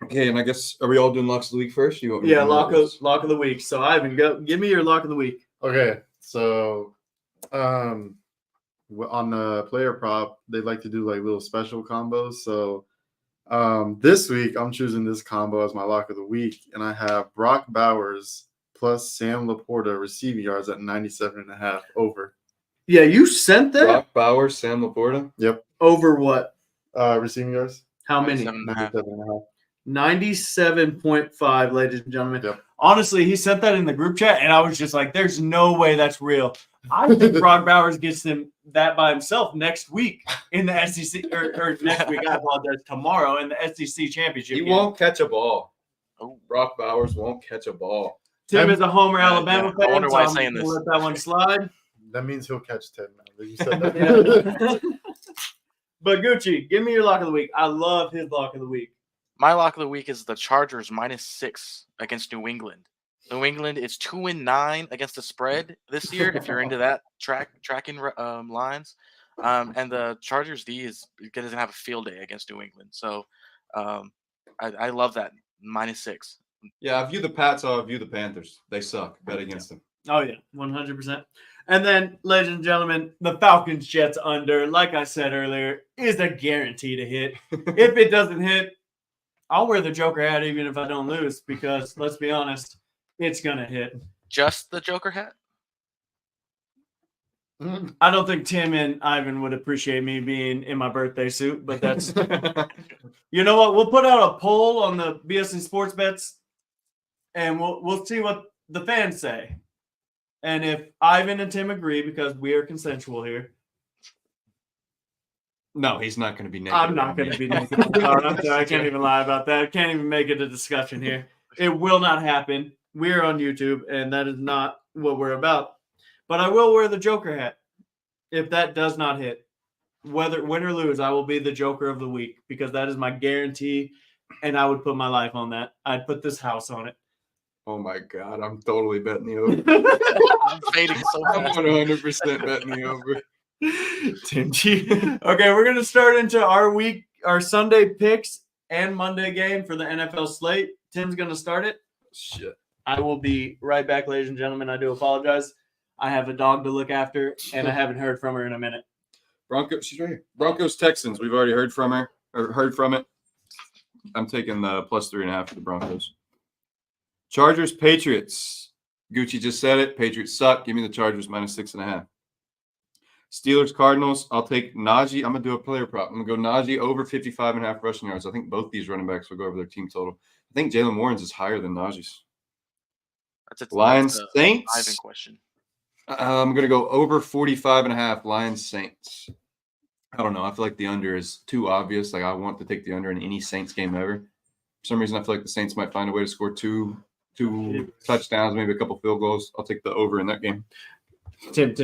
Okay, and I guess are we all doing locks of the week first? You want me to Yeah, do lock those? of the week. So Ivan, go give me your lock of the week. Okay, so on the player prop, they like to do like little special combos. So this week I'm choosing this combo as my lock of the week, and I have Brock Bowers plus Sam Laporta receiving yards at 97.5 over. Yeah, you sent that Brock Bowers, Sam Laporta. Yep. over what? Receiving yards? How many? 97.5. 97.5. 97.5, ladies and gentlemen. Yep. Honestly, he sent that in the group chat, and I was just like, there's no way that's real. I think Brock Bowers gets him that by himself next week in the SEC, or next week, I apologize, tomorrow in the SEC championship He game. won't catch a ball. Oh. Brock Bowers won't catch a ball. Tim is a Homer Alabama I fan, wonder so why I'm he's saying gonna this. let that one slide. That means he'll catch 10 now. You said that. But Gucci, give me your lock of the week. I love his lock of the week. My lock of the week is the Chargers -6 against New England. New England is 2-9 against the spread this year. If you're into that tracking lines, and the Chargers D doesn't have a field day against New England, so I love that -6. Yeah, I view the Pats. I view the Panthers. They suck. Bet against them. Oh, yeah, 100%. And then, ladies and gentlemen, the Falcons Jets under, like I said earlier, is a guarantee to hit. If it doesn't hit, I'll wear the Joker hat even if I don't lose because, let's be honest, it's going to hit. Just the Joker hat? I don't think Tim and Ivan would appreciate me being in my birthday suit, but that's – you know what? We'll put out a poll on the B.Sing Sports Bets, and we'll see what the fans say. And if Ivan and Tim agree, because we are consensual here. No, he's not going to be naked. I'm not going to be naked. I'm sorry, I can't even lie about that. I can't even make it a discussion here. It will not happen. We're on YouTube, and that is not what we're about. But I will wear the Joker hat if that does not hit. Whether win or lose, I will be the Joker of the week because that is my guarantee, and I would put my life on that. I'd put this house on it. Oh my God, I'm totally betting the over. I'm fading so I'm fast. 100% betting the over. Tim G. Okay, we're gonna start into our Sunday picks and Monday game for the NFL slate. Tim's gonna start it. Shit. I will be right back, ladies and gentlemen. I do apologize. I have a dog to look after, and I haven't heard from her in a minute. She's right here. Broncos Texans. We've already heard from her or heard from it. I'm taking the +3.5 for the Broncos. Chargers Patriots. Gucci just said it. Patriots suck. Give me the Chargers -6.5. Steelers Cardinals. I'll take Najee. I'm gonna do a player prop. I'm gonna go Najee over 55.5 rushing yards. I think both these running backs will go over their team total. I think Jalen Warren's is higher than Najee's. Lions Saints. Ivan question. I'm gonna go over 45.5 Lions Saints. I don't know. I feel like the under is too obvious. Like I want to take the under in any Saints game ever. For some reason, I feel like the Saints might find a way to score two touchdowns, maybe a couple field goals. I'll take the over in that game. Tim.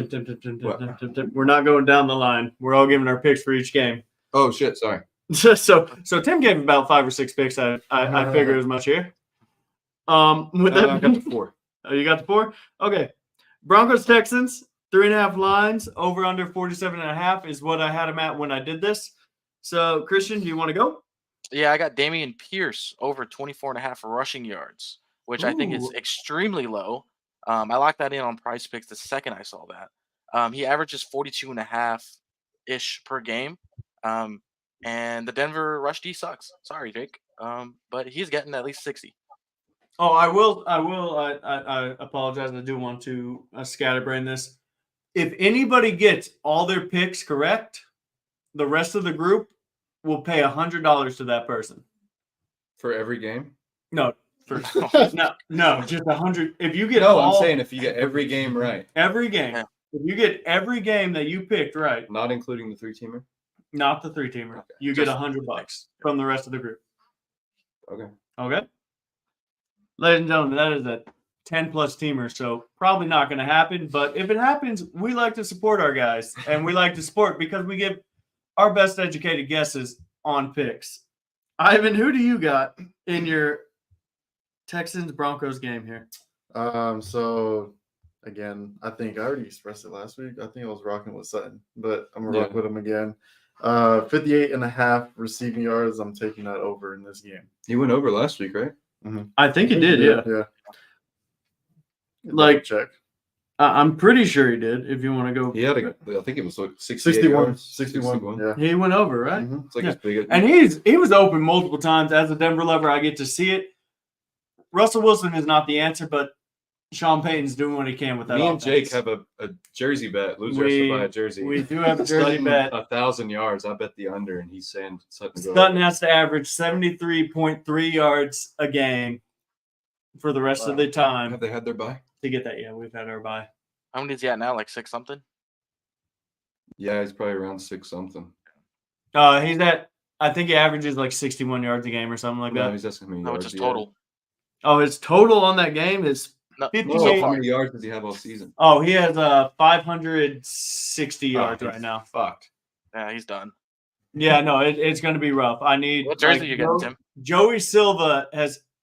We're not going down the line. We're all giving our picks for each game. Oh shit! Sorry. So Tim gave about 5 or 6 picks. I figure as much here. With that, I got the 4. Oh, you got the 4? Okay. Broncos Texans 3.5 lines over under 47.5 is what I had them at when I did this. So Christian, do you want to go? Yeah, I got Dameon Pierce over 24.5 rushing yards, which I think is Ooh. extremely low. I locked that in on Price Picks the second I saw that. He averages 42.5-ish per game. And the Denver rush D sucks. Sorry, Jake. But he's getting at least 60. Oh, I will. I apologize. I do want to scatterbrain this. If anybody gets all their picks correct, the rest of the group will pay $100 to that person. For every game? No, no, just 100. If you get No, all, I'm saying if you get every game right, every game, Yeah. if you get every game that you picked right, not including the 3-teamer. not the 3-teamer, Okay. you get Just $100 from the rest of the group. Okay. Okay. Ladies and gentlemen, that is a 10+ teamer, so probably not going to happen. But if it happens, we like to support our guys, and we like to support because we give our best educated guesses on picks. Ivan, who do you got in your Texans Broncos game here? So again, I think I already expressed it last week. I think I was rocking with Sutton, but I'm gonna rock with him again. 58.5 receiving yards. I'm taking that over in this game. He went over last week, right? I think he did, yeah. Yeah. Like, check. I'm pretty sure he did. If you want to go, He had I think it was like 61. 61. Yeah. he went over, right? Mhm. It's like Yeah. his biggest. And he was open multiple times. As a Denver lover, I get to see it. Russell Wilson is not the answer, but Sean Payton's doing what he can with that. Me and offense. Jake have a jersey bet. Loser has to buy a jersey. We do have a jersey Sutton, bet. 1,000 yards. I bet the under, and he's saying Sutton to go Sutton over. has to average 73.3 yards a game for the rest of the time Have they had their bye? to get that. Yeah, we've had our bye. How many is he at now? Like 6 something? Yeah, he's probably around 6 something. He's at. I think he averages like 61 yards a game or something like No, that. he's asking me. No, it's just total. Oh, his total on that game is No, 58. so How far. many yards does he have all season? Oh, he has 560 yards Oh, right now. Fucked. Yeah, he's done. Yeah, no, it's going to be rough. I need. What jersey you getting, Tim? Joey Silva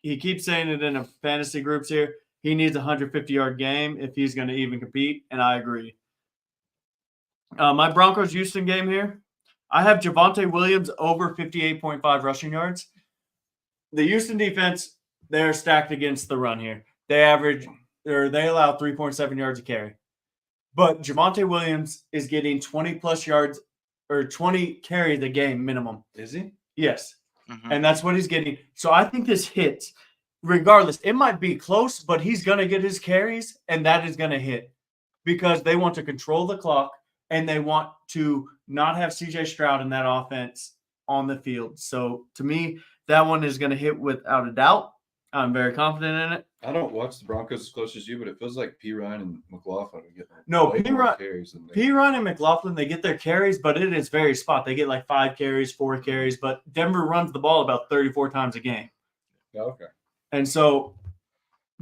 he keeps saying it in a fantasy groups here. He needs a 150-yard game if he's going to even compete, and I agree. My Broncos Houston game here, I have Javonte Williams over 58.5 rushing yards. The Houston defense, they're stacked against the run here. They allow 3.7 yards a carry. But Javonte Williams is getting 20+ yards or 20 carries a game minimum. Is he? Yes. Mhm. And that's what he's getting. So I think this hits. Regardless, it might be close, but he's going to get his carries, and that is going to hit because they want to control the clock and they want to not have CJ Stroud in that offense on the field. So to me, that one is going to hit without a doubt. I'm very confident in it. I don't watch the Broncos as close as you, but it feels like P. Ryan and McLaughlin are getting No, way P. more Ryan- carries than they. P. Ryan and McLaughlin, they get their carries, but it is very spot. They get like 5 carries, 4 carries, but Denver runs the ball about 34 times a game. Yeah, okay. And so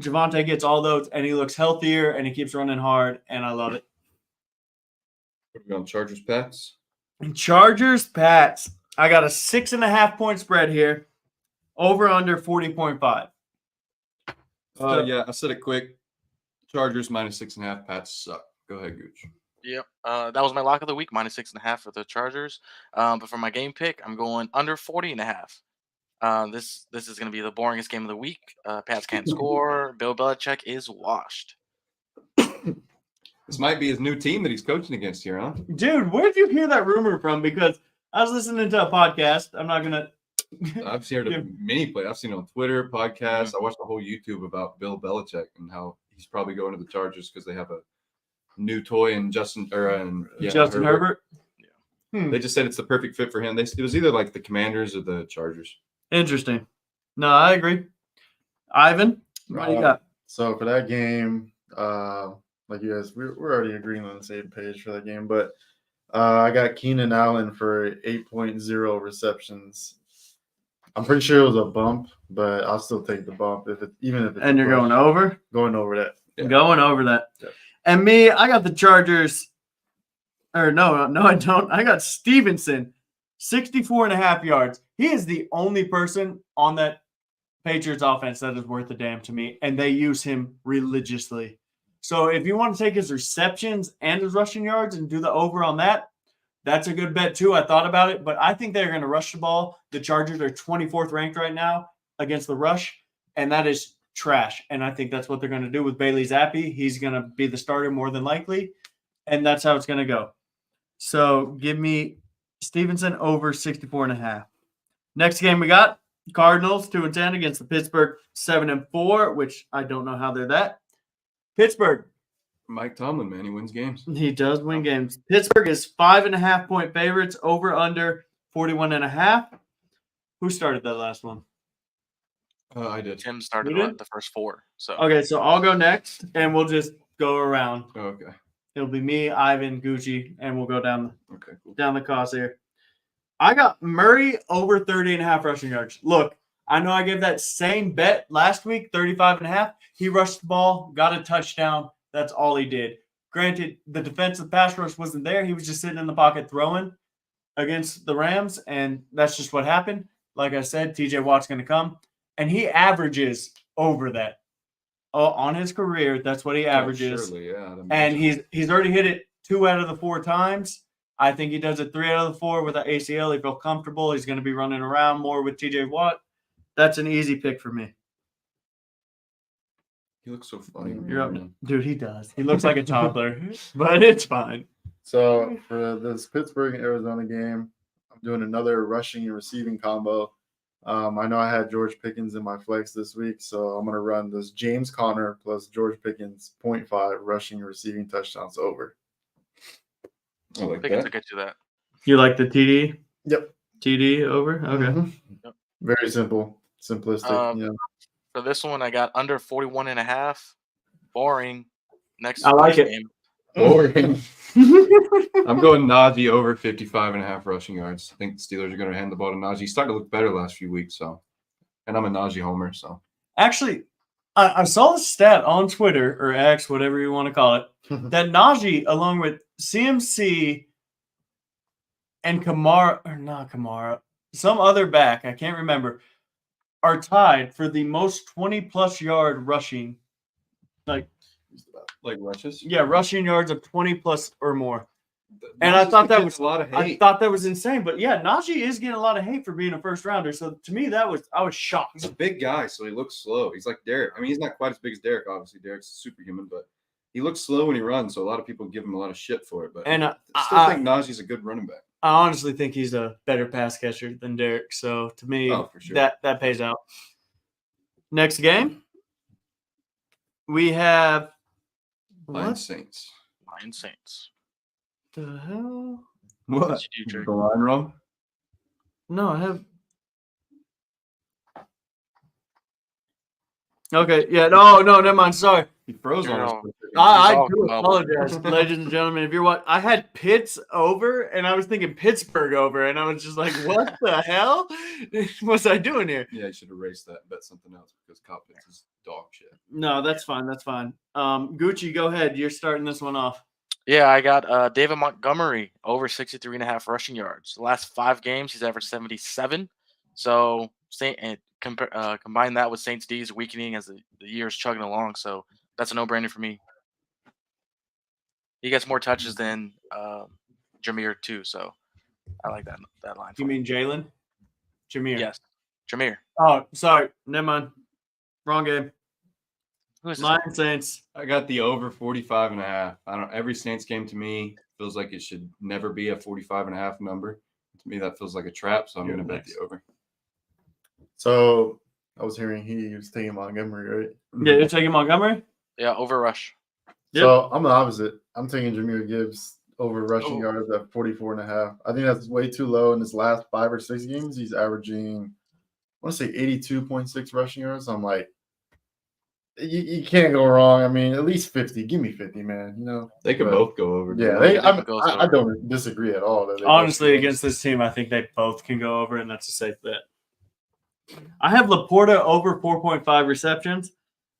Javonte gets all those, and he looks healthier, and he keeps running hard, and I love it. What are we on? Chargers, Pats? And Chargers, Pats. I got a 6.5-point spread here. Over under 40.5. Yeah, I said it quick. Chargers -6.5. Pats suck. Go ahead, Gooch. Yep. That was my lock of the week, -6.5 for the Chargers. But for my game pick, I'm going under 40.5. This is going to be the boringest game of the week. Pats can't score. Bill Belichick is washed. This might be his new team that he's coaching against here, huh? Dude, where did you hear that rumor from? Because I was listening to a podcast. I'm not going to. I've seen Yeah. many play. I've seen it on Twitter, podcasts. I watched the whole YouTube about Bill Belichick and how he's probably going to the Chargers because they have a new toy in Justin Herbert. They just said it's the perfect fit for him. It was either like the Commanders or the Chargers. Interesting. No, I agree. Ivan, what do you got? So for that game, like you guys, we're already agreeing on the same page for that game, but I got Keenan Allen for 8.0 receptions. I'm pretty sure it was a bump, but I'll still take the bump even if it's And you're going over? going over that. Yeah. Going over that. Yeah. And me, I got the Chargers. Or no, I don't. I got Stevenson, 64.5 yards. He is the only person on that Patriots offense that is worth a damn to me, and they use him religiously. So if you want to take his receptions and his rushing yards and do the over on that, that's a good bet too. I thought about it, but I think they're going to rush the ball. The Chargers are 24th ranked right now against the rush, and that is trash. And I think that's what they're going to do with Bailey Zappi. He's going to be the starter more than likely, and that's how it's going to go. So give me Stevenson over 64.5. Next game we got Cardinals 2-10 against the Pittsburgh 7-4, which I don't know how they're that. Pittsburgh, Mike Tomlin, man, he wins games. he does win games. Pittsburgh is 5.5-point favorites, over under 41.5. Who started that last one? I did. Tim started You did? the first 4. So Okay, so I'll go next, and we'll just go around. Okay. It'll be me, Ivan, Gucci, and we'll go down Okay, cool. the cost here. I got Murray over 30.5 rushing yards. Look, I know I gave that same bet last week, 35.5. He rushed the ball, got a touchdown. That's all he did. Granted, the defensive pass rush wasn't there. He was just sitting in the pocket throwing against the Rams, and that's just what happened. Like I said, TJ Watt's going to come, and he averages over that. On his career, that's what he averages. Surely, yeah. And he's already hit it 2 out of the 4 times. I think he does it 3 out of the 4 with the ACL. He feels comfortable. He's going to be running around more with TJ Watt. That's an easy pick for me. He looks so funny. You're up, dude. He does. He looks like a toddler, but it's fine. So for this Pittsburgh and Arizona game, I'm doing another rushing and receiving combo. I know I had George Pickens in my flex this week, so I'm going to run this James Conner plus George Pickens 0.5 rushing and receiving touchdowns over. I like Pickens that. will get you that. You like the TD? Yep. TD over? Okay. Mhm. Yep. Very simple, simplistic. Yeah. For this one, I got under 41.5. Boring. Next I like it. game. Boring. I'm going Najee over 55.5 rushing yards. I think the Steelers are going to hand the ball to Najee. He's starting to look better the last few weeks, and I'm a Najee homer, so. Actually, I saw the stat on Twitter or X, whatever you want to call it, that Najee, along with CMC and Kamara, or not Kamara, some other back, I can't remember, are tied for the most 20-plus yard rushing. Like rushes? Yeah, rushing yards of 20-plus or more. And Najee's I thought that getting was a lot of I hate. thought that was insane. But yeah, Najee is getting a lot of hate for being a first rounder. So to me, I was shocked. He's a big guy, so he looks slow. He's like Derek. I mean, he's not quite as big as Derek, obviously. Derek's superhuman, but he looks slow when he runs, so a lot of people give him a lot of shit for it. But And I still think Najee's a good running back. I honestly think he's a better pass catcher than Derek. So to me, Oh, for sure. that pays out. Next game, we have Lions Saints. Lions Saints. the hell? What? What'd you do, Drake? The line wrong? No, I have. Okay, yeah, no, never mind. Sorry. He froze You're on us. wrong. for a second. I all do mobile. apologize, ladies and gentlemen. If you're watching, I had Pitts over, and I was thinking Pittsburgh over, and I was just like, "What the hell was I doing here?" Yeah, you should erase that and bet something else because Kyle Pitts is dog shit. No, that's fine. That's fine. Gucci, go ahead. You're starting this one off. Yeah, I got David Montgomery over 63.5 rushing yards. The last 5 games, he's averaged 77. So combine that with Saints D's weakening as the year's chugging along. So that's a no-brainer for me. He gets more touches than Jameer too. So I like that line. You mean Jalen? Jameer. Yes, Jameer. Oh, sorry. Never mind. Wrong game. Who is this? Lions Saints. I got the over 45.5. I don't. Every Saints game to me feels like it should never be a 45.5 number. To me, that feels like a trap. So I'm going to bet the over. So I was hearing he was taking Montgomery, right? Yeah, you're taking Montgomery? Yeah, over rush. Yep. So I'm the opposite. I'm taking Jameer Gibbs over rushing Oh. yards at 44.5. I think that's way too low. In his last 5 or 6 games, he's averaging, I want to say 82.6 rushing yards. I'm like, you can't go wrong. I mean, at least 50. Give me 50, man. You know, They could But- both go over. yeah. I don't disagree at all. that they both Honestly, go. against this team, I think they both can go over, and that's a safe bet. I have Laporta over 4.5 receptions.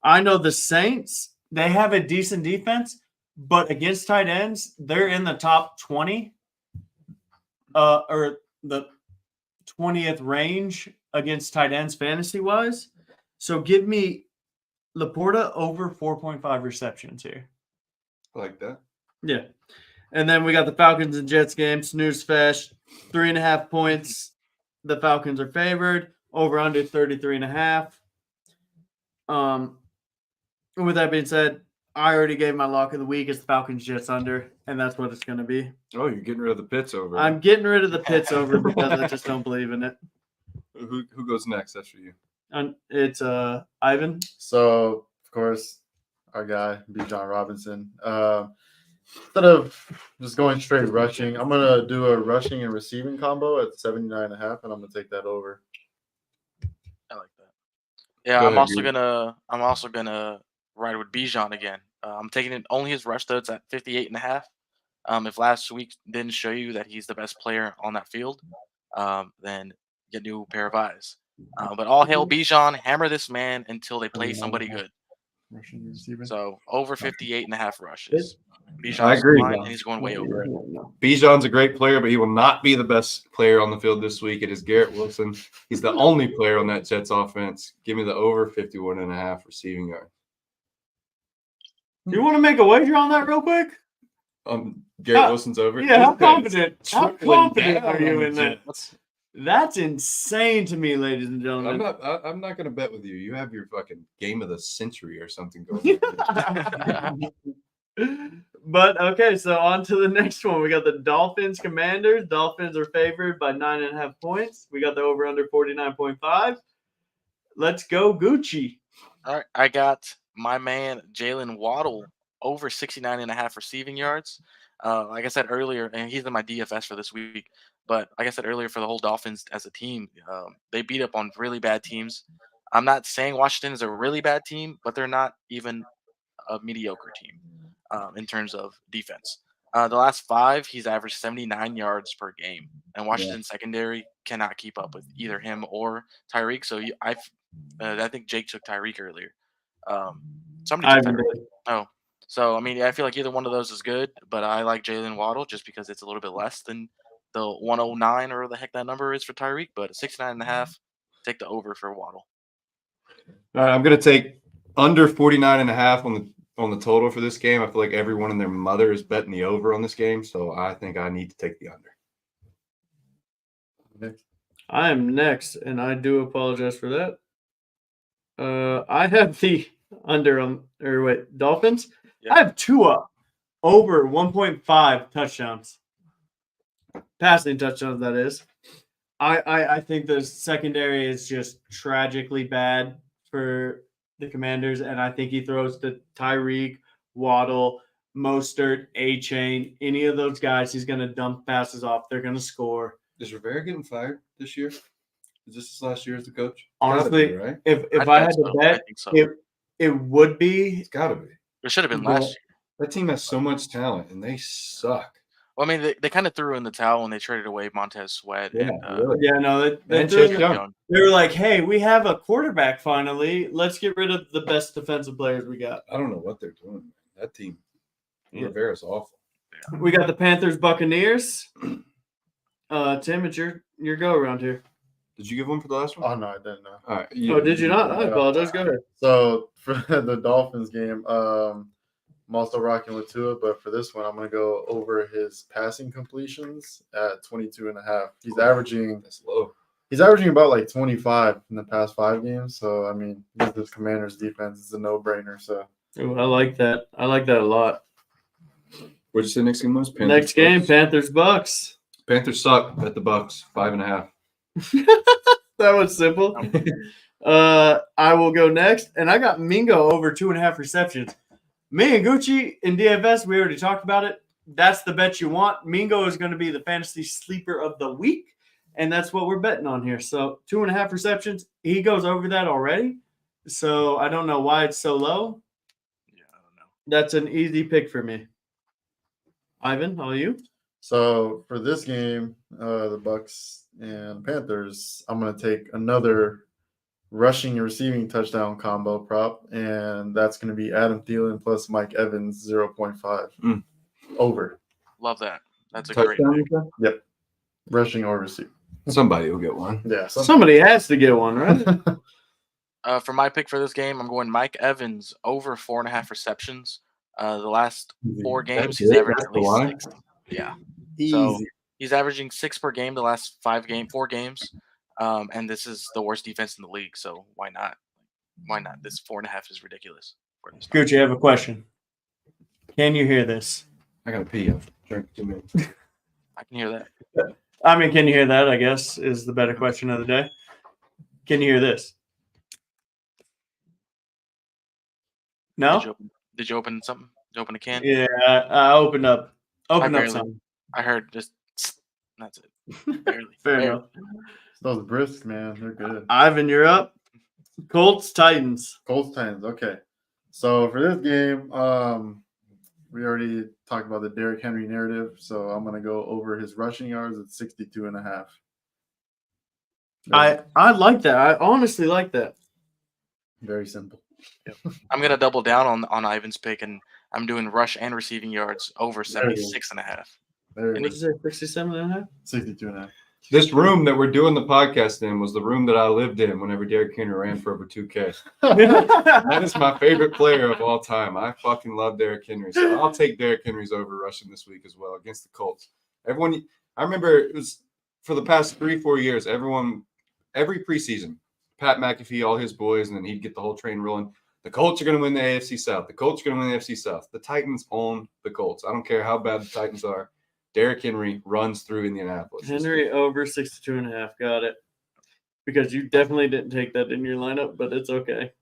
I know the Saints, they have a decent defense, but against tight ends, they're in the top 20 or the 20th range against tight ends fantasy-wise. So give me Laporta over 4.5 receptions here. I like that. Yeah. And then we got the Falcons and Jets game. Snooze fest. 3.5 points. The Falcons are favored. Over under 33.5. With that being said, I already gave my lock of the week. It's the Falcons Jets under, and that's what it's going to be. Oh, you're getting rid of the Pitts over. I'm getting rid of the Pitts over because I just don't believe in it. Who goes next? That's for you. And it's Ivan. So, of course, our guy, B.John Robinson. Instead of just going straight rushing, I'm going to do a rushing and receiving combo at 79.5, and I'm going to take that over. I like that. Yeah, Go I'm ahead, also Gary. gonna ride with Bijan again. I'm taking it only his rush though. It's at 58.5. If last week didn't show you that he's the best player on that field, then get a new pair of eyes. But all hail Bijan, hammer this man until they play somebody good. Rushing and receiving. So over 58.5 rushes. I Bijan's agree. mine, and he's going way over. Bijan's a great player, but he will not be the best player on the field this week. It is Garrett Wilson. He's the only player on that Jets offense. Give me the over 51.5 receiving yard. You want to make a wager on that real quick? Garrett How- Wilson's over. Yeah, how This guy's confident? How tripling confident down are you on the in that? Jets. That's insane to me, ladies and gentlemen. I'm not gonna bet with you. You have your fucking game of the century or something going on. But okay, so on to the next one. We got the Dolphins Commanders. Dolphins are favored by 9.5 points. We got the over under 49.5. Let's go, Gucci. All right, I got my man Jalen Waddle over 69.5 receiving yards. Like I said earlier, and he's in my DFS for this week. But like I said earlier, for the whole Dolphins as a team, they beat up on really bad teams. I'm not saying Washington is a really bad team, but they're not even a mediocre team in terms of defense. The last 5, he's averaged 79 yards per game, and Washington secondary cannot keep up with either him or Tyreek. So I think Jake took Tyreek earlier. Somebody took Ivan Tyreek. did. Oh, so I mean, yeah, I feel like either one of those is good, but I like Jalen Waddle just because it's a little bit less than the 109 or the heck that number is for Tyreek, but 69.5. Take the over for Waddle. All right, I'm gonna take under 49.5 on the total for this game. I feel like everyone and their mother is betting the over on this game, so I think I need to take the under. I am next, and I do apologize for that. I have the under on Dolphins. Yeah. I have Tua over 1.5 touchdowns. Passing touchdowns, that is. I think the secondary is just tragically bad for the Commanders, and I think he throws to Tyreek, Waddle, Mostert, A-Chain, any of those guys, he's going to dump passes off. They're going to score. Is Rivera getting fired this year? Is this his last year as the coach? Honestly, Gotta be, right? if I had to bet, I think so. it would be. It's got to be. It should have been last year. That team has so much talent, and they suck. Well, I mean, they kind of threw in the towel when they traded away Montez Sweat. Yeah, and, really. Yeah, no, they And threw in Chase the- Young. they were like, hey, we have a quarterback finally. Let's get rid of the best defensive players we got. I don't know what they're doing. Man. That team, Yeah. Rivera's awful. We got the Panthers Buccaneers. Tim, it's your go around here. Did you give one for the last one? Oh, no, I didn't know. All right. Oh, did you not? I Yeah. apologize. Go ahead. So for the Dolphins game, I'm also rocking with Tua, but for this one, I'm going to go over his passing completions at 22.5. He's averaging That's low. about like 25 in the past 5 games. So I mean, against this Commanders defense, it's a no-brainer. So Ooh, I like that. I like that a lot. What'd you say next game was? Next game, Bucks? Panthers Bucks. Panthers suck at the Bucks. 5.5. That was simple. I will go next, and I got Mingo over 2.5 receptions. Me and Gucci in DFS, we already talked about it. That's the bet you want. Mingo is going to be the fantasy sleeper of the week, and that's what we're betting on here. So 2.5 receptions. He goes over that already. So I don't know why it's so low. Yeah, I don't know. That's an easy pick for me. Ivan, all you? So for this game, the Bucks and Panthers, I'm going to take another rushing and receiving touchdown combo prop, and that's going to be Adam Thielen plus Mike Evans 0.5 over. Love that. That's a great Touchdown, pick. you said? Yep, rushing or receiving. Somebody will get one. Yeah, Somebody has to get one, right? For my pick for this game, I'm going Mike Evans over 4.5 receptions. The last 4 games, That's he's it? averaged That's at the least line? 6. Yeah. easy. So he's averaging 6 per game the last 4 games. And this is the worst defense in the league. So why not? Why not? This 4.5 is ridiculous. For this time. Gucci, I have a question. Can you hear this? I got to pee. I've drank 2 minutes. I can hear that. I mean, can you hear that? I guess is the better question of the day. Can you hear this? No? Did you open something? Did you open a can? Yeah, I opened up barely- something. I heard just. That's it. Barely. Fair Barely. enough. Those Brisks, man, they're good. Ivan, you're up. Colts, Titans. Colts Titans. Okay. So for this game, we already talked about the Derrick Henry narrative. So I'm gonna go over his rushing yards at 62.5. I like that. I honestly like that. Very simple. I'm gonna double down on Ivan's pick, and I'm doing rush and receiving yards over There you go. 76.5. There What it did is. you say, 67.5? 62.5. This room that we're doing the podcast in was the room that I lived in whenever Derrick Henry ran for over 2K. That is my favorite player of all time. I fucking love Derrick Henry. So I'll take Derrick Henry's over rushing this week as well against the Colts. I remember it was for the past 3-4 years, every preseason, Pat McAfee, all his boys, and then he'd get the whole train rolling. The Colts are going to win the AFC South. The Colts are going to win the AFC South. The Titans own the Colts. I don't care how bad the Titans are. Derrick Henry runs through Indianapolis. Henry over 62.5. Got it. Because you definitely didn't take that in your lineup, but it's okay.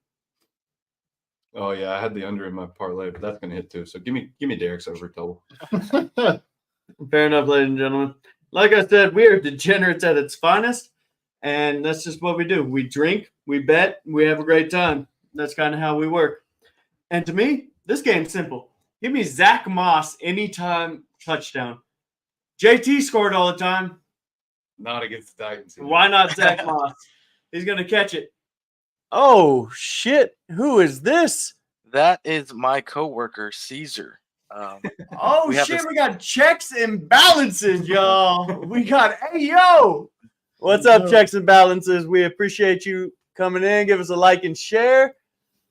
Oh yeah, I had the under in my parlay, but that's going to hit too. So give me Derrick's over double. Fair enough, ladies and gentlemen. Like I said, we are degenerates at its finest, and that's just what we do. We drink, we bet, we have a great time. That's kind of how we work. And to me, this game's simple. Give me Zach Moss anytime touchdown. JT scored all the time. Not against the Titans. Why not Zach Moss? He's going to catch it. Oh, shit. Who is this? That is my coworker Caesar. Oh, We have shit. this- We got checks and balances, y'all. We got, hey, yo. What's up, checks and balances? We appreciate you coming in. Give us a like and share.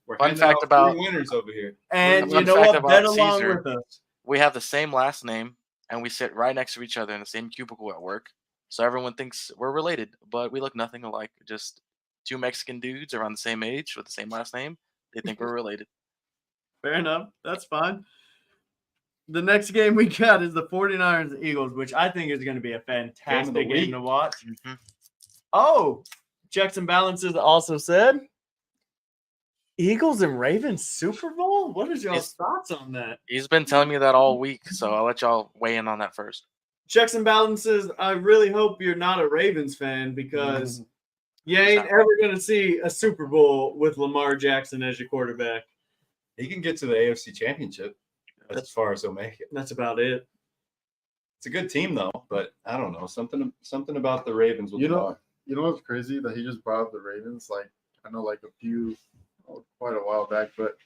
We're Fun handing fact out about- free winners over here. And Fun you know fact what? about Bet along Caesar. with us. We have the same last name, and we sit right next to each other in the same cubicle at work. So everyone thinks we're related, but we look nothing alike. Just two Mexican dudes around the same age with the same last name. They think we're related. Fair enough. That's fine. The next game we got is the 49ers and Eagles, which I think is going to be a fantastic game week. to watch. Mhm. Oh, checks and balances also said Eagles and Ravens Super Bowl? What is y'all's thoughts on that? He's been telling me that all week, so I'll let y'all weigh in on that first. Checks and balances, I really hope you're not a Ravens fan because you ain't not. ever going to see a Super Bowl with Lamar Jackson as your quarterback. He can get to the AFC Championship. That's as far as he'll make it. That's about it. It's a good team though, but I don't know something about the Ravens will You be know, hard. you know what's crazy that he just brought up the Ravens. Like I know, like quite a while back, but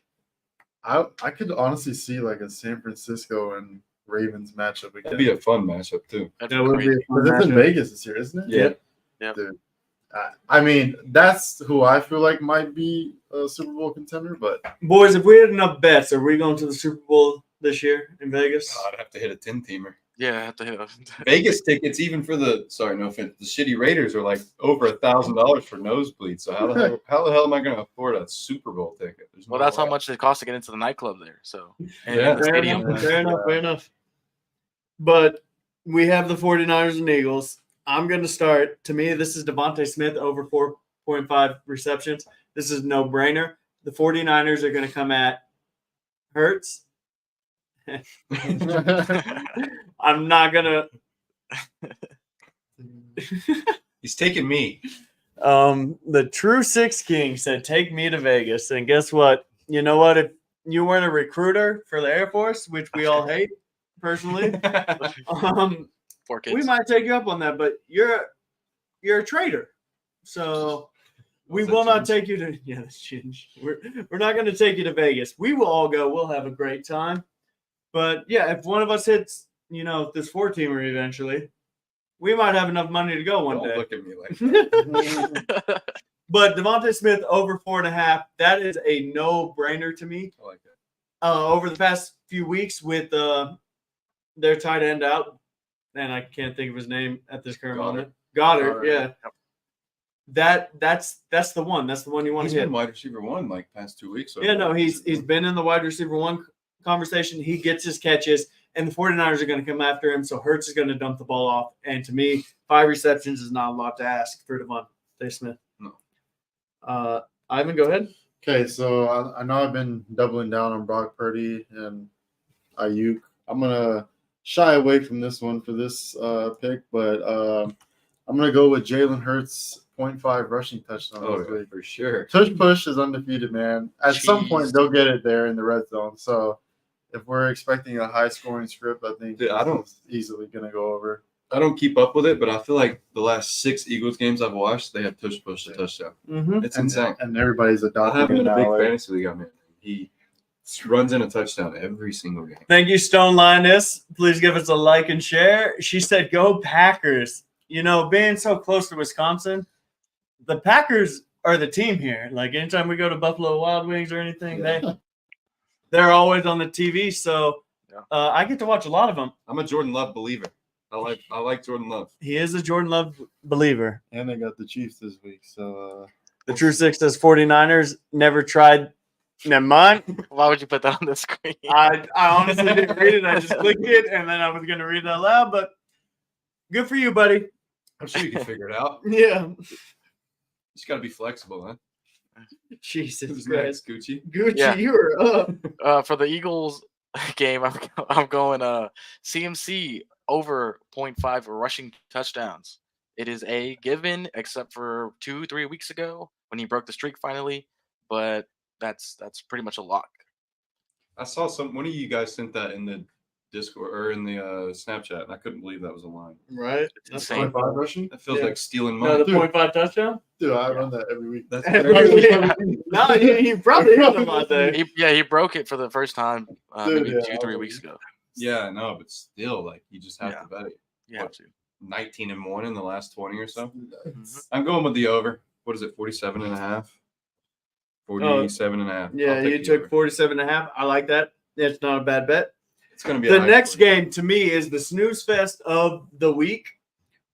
I could honestly see like a San Francisco and Ravens matchup again. That'd be a fun matchup too. That'd That be would crazy. be a fun But it's in matchup. Vegas this year, isn't it? Yeah. Yep. Dude, I mean, that's who I feel like might be a Super Bowl contender. But Boys, if we had enough bets, are we going to the Super Bowl this year in Vegas? I'd have to hit a 10-teamer. Yeah, I have to hit. Vegas tickets, even for the no offense, the shitty Raiders are like over $1,000 for nosebleeds. So how the hell am I going to afford a Super Bowl ticket? There's Well, no that's how way. much it costs to get into the nightclub there. So, and Yeah. the Fair stadium. enough, fair enough. But we have the 49ers and Eagles. I'm going to start. To me, this is Devontae Smith over 4.5 receptions. This is no brainer. The 49ers are going to come at Hurts. I'm not going to. He's taking me. The True Six King said, take me to Vegas. And guess what? You know what? If you weren't a recruiter for the Air Force, which we all hate personally, Poor kids. we might take you up on that, but you're a traitor. So we What's will that not take you to that's change. We're not going to take you to Vegas. We will all go. We'll have a great time. But yeah, if one of us hits, this 4-teamer eventually, we might have enough money to go one Don't day. look at me like that. But Devontae Smith over 4.5, that is a no-brainer to me. I like that. Over the past few weeks with their tight end out, and I can't think of his name at this current moment. Goddard, yeah. That's the one. That's the one you want He's to hit. been wide receiver one like past 2 weeks. So Yeah, no, he's been in the wide receiver one conversation. He gets his catches, and the 49ers are going to come after him, so Hurts is going to dump the ball off. And to me, 5 receptions is not a lot to ask for Devontae Smith. No. Ivan, go ahead. Okay, so I know I've been doubling down on Brock Purdy and Ayuk. I'm gonna shy away from this one for this pick, but I'm gonna go with Jalen Hurts 0.5 rushing touchdown Oh, this yeah, week. for sure. Tush Push is undefeated, man. At some point, Jeez. they'll get it there in the red zone. So if we're expecting a high scoring script, I think Dude, I don't- this is easily gonna go over. I don't keep up with it, but I feel like the last 6 Eagles games I've watched, they have tush push to touchdown. Mm-hmm. It's insane. And everybody's I adopting have him it in a big now. Like, fantasy league I'm in. He runs in a touchdown every single game. Thank you, Stone Linus. Please give us a like and share. She said, "Go Packers." You know, being so close to Wisconsin, the Packers are the team here. Like anytime we go to Buffalo Wild Wings or anything, they're always on the TV. So I get to watch a lot of them. I'm a Jordan Love believer. I like Jordan Love. He is a Jordan Love believer. and they got the Chiefs this week. So The True Six says 49ers never tried. Never mind. Why would you put that on the screen? I honestly didn't read it. I just clicked it, and then I was going to read it out loud. But good for you, buddy. I'm sure you can figure it out. Yeah. Just got to be flexible, huh? Jesus Who's Christ. next, Gucci? Gucci, Yeah. you are up. For the Eagles game, I'm going CMC over 0.5 rushing touchdowns. It is a given, except for 2-3 weeks ago when he broke the streak finally. But that's pretty much a lock. I saw one of you guys sent that in the Discord or in the Snapchat, and I couldn't believe that was a line. Right. It's insane. 0.5 rushing? That feels Yeah. like stealing No, money. the 0.5 touchdown? Dude, I run that every week. That's Yeah. No, you probably hit them out there. He broke it for the first time Dude, maybe yeah, 2-3 weeks ago. Yeah, no, but still, like you just have Yeah. to bet it. You have to. 19-1 in the last 20 or so. Mhm. I'm going with the over. What is it? 47 and a half. 47 and a half. Yeah, I'll take you the took over. 47 and a half. I like that. It's not a bad bet. It's going to be The a high next score. game to me is the snooze fest of the week.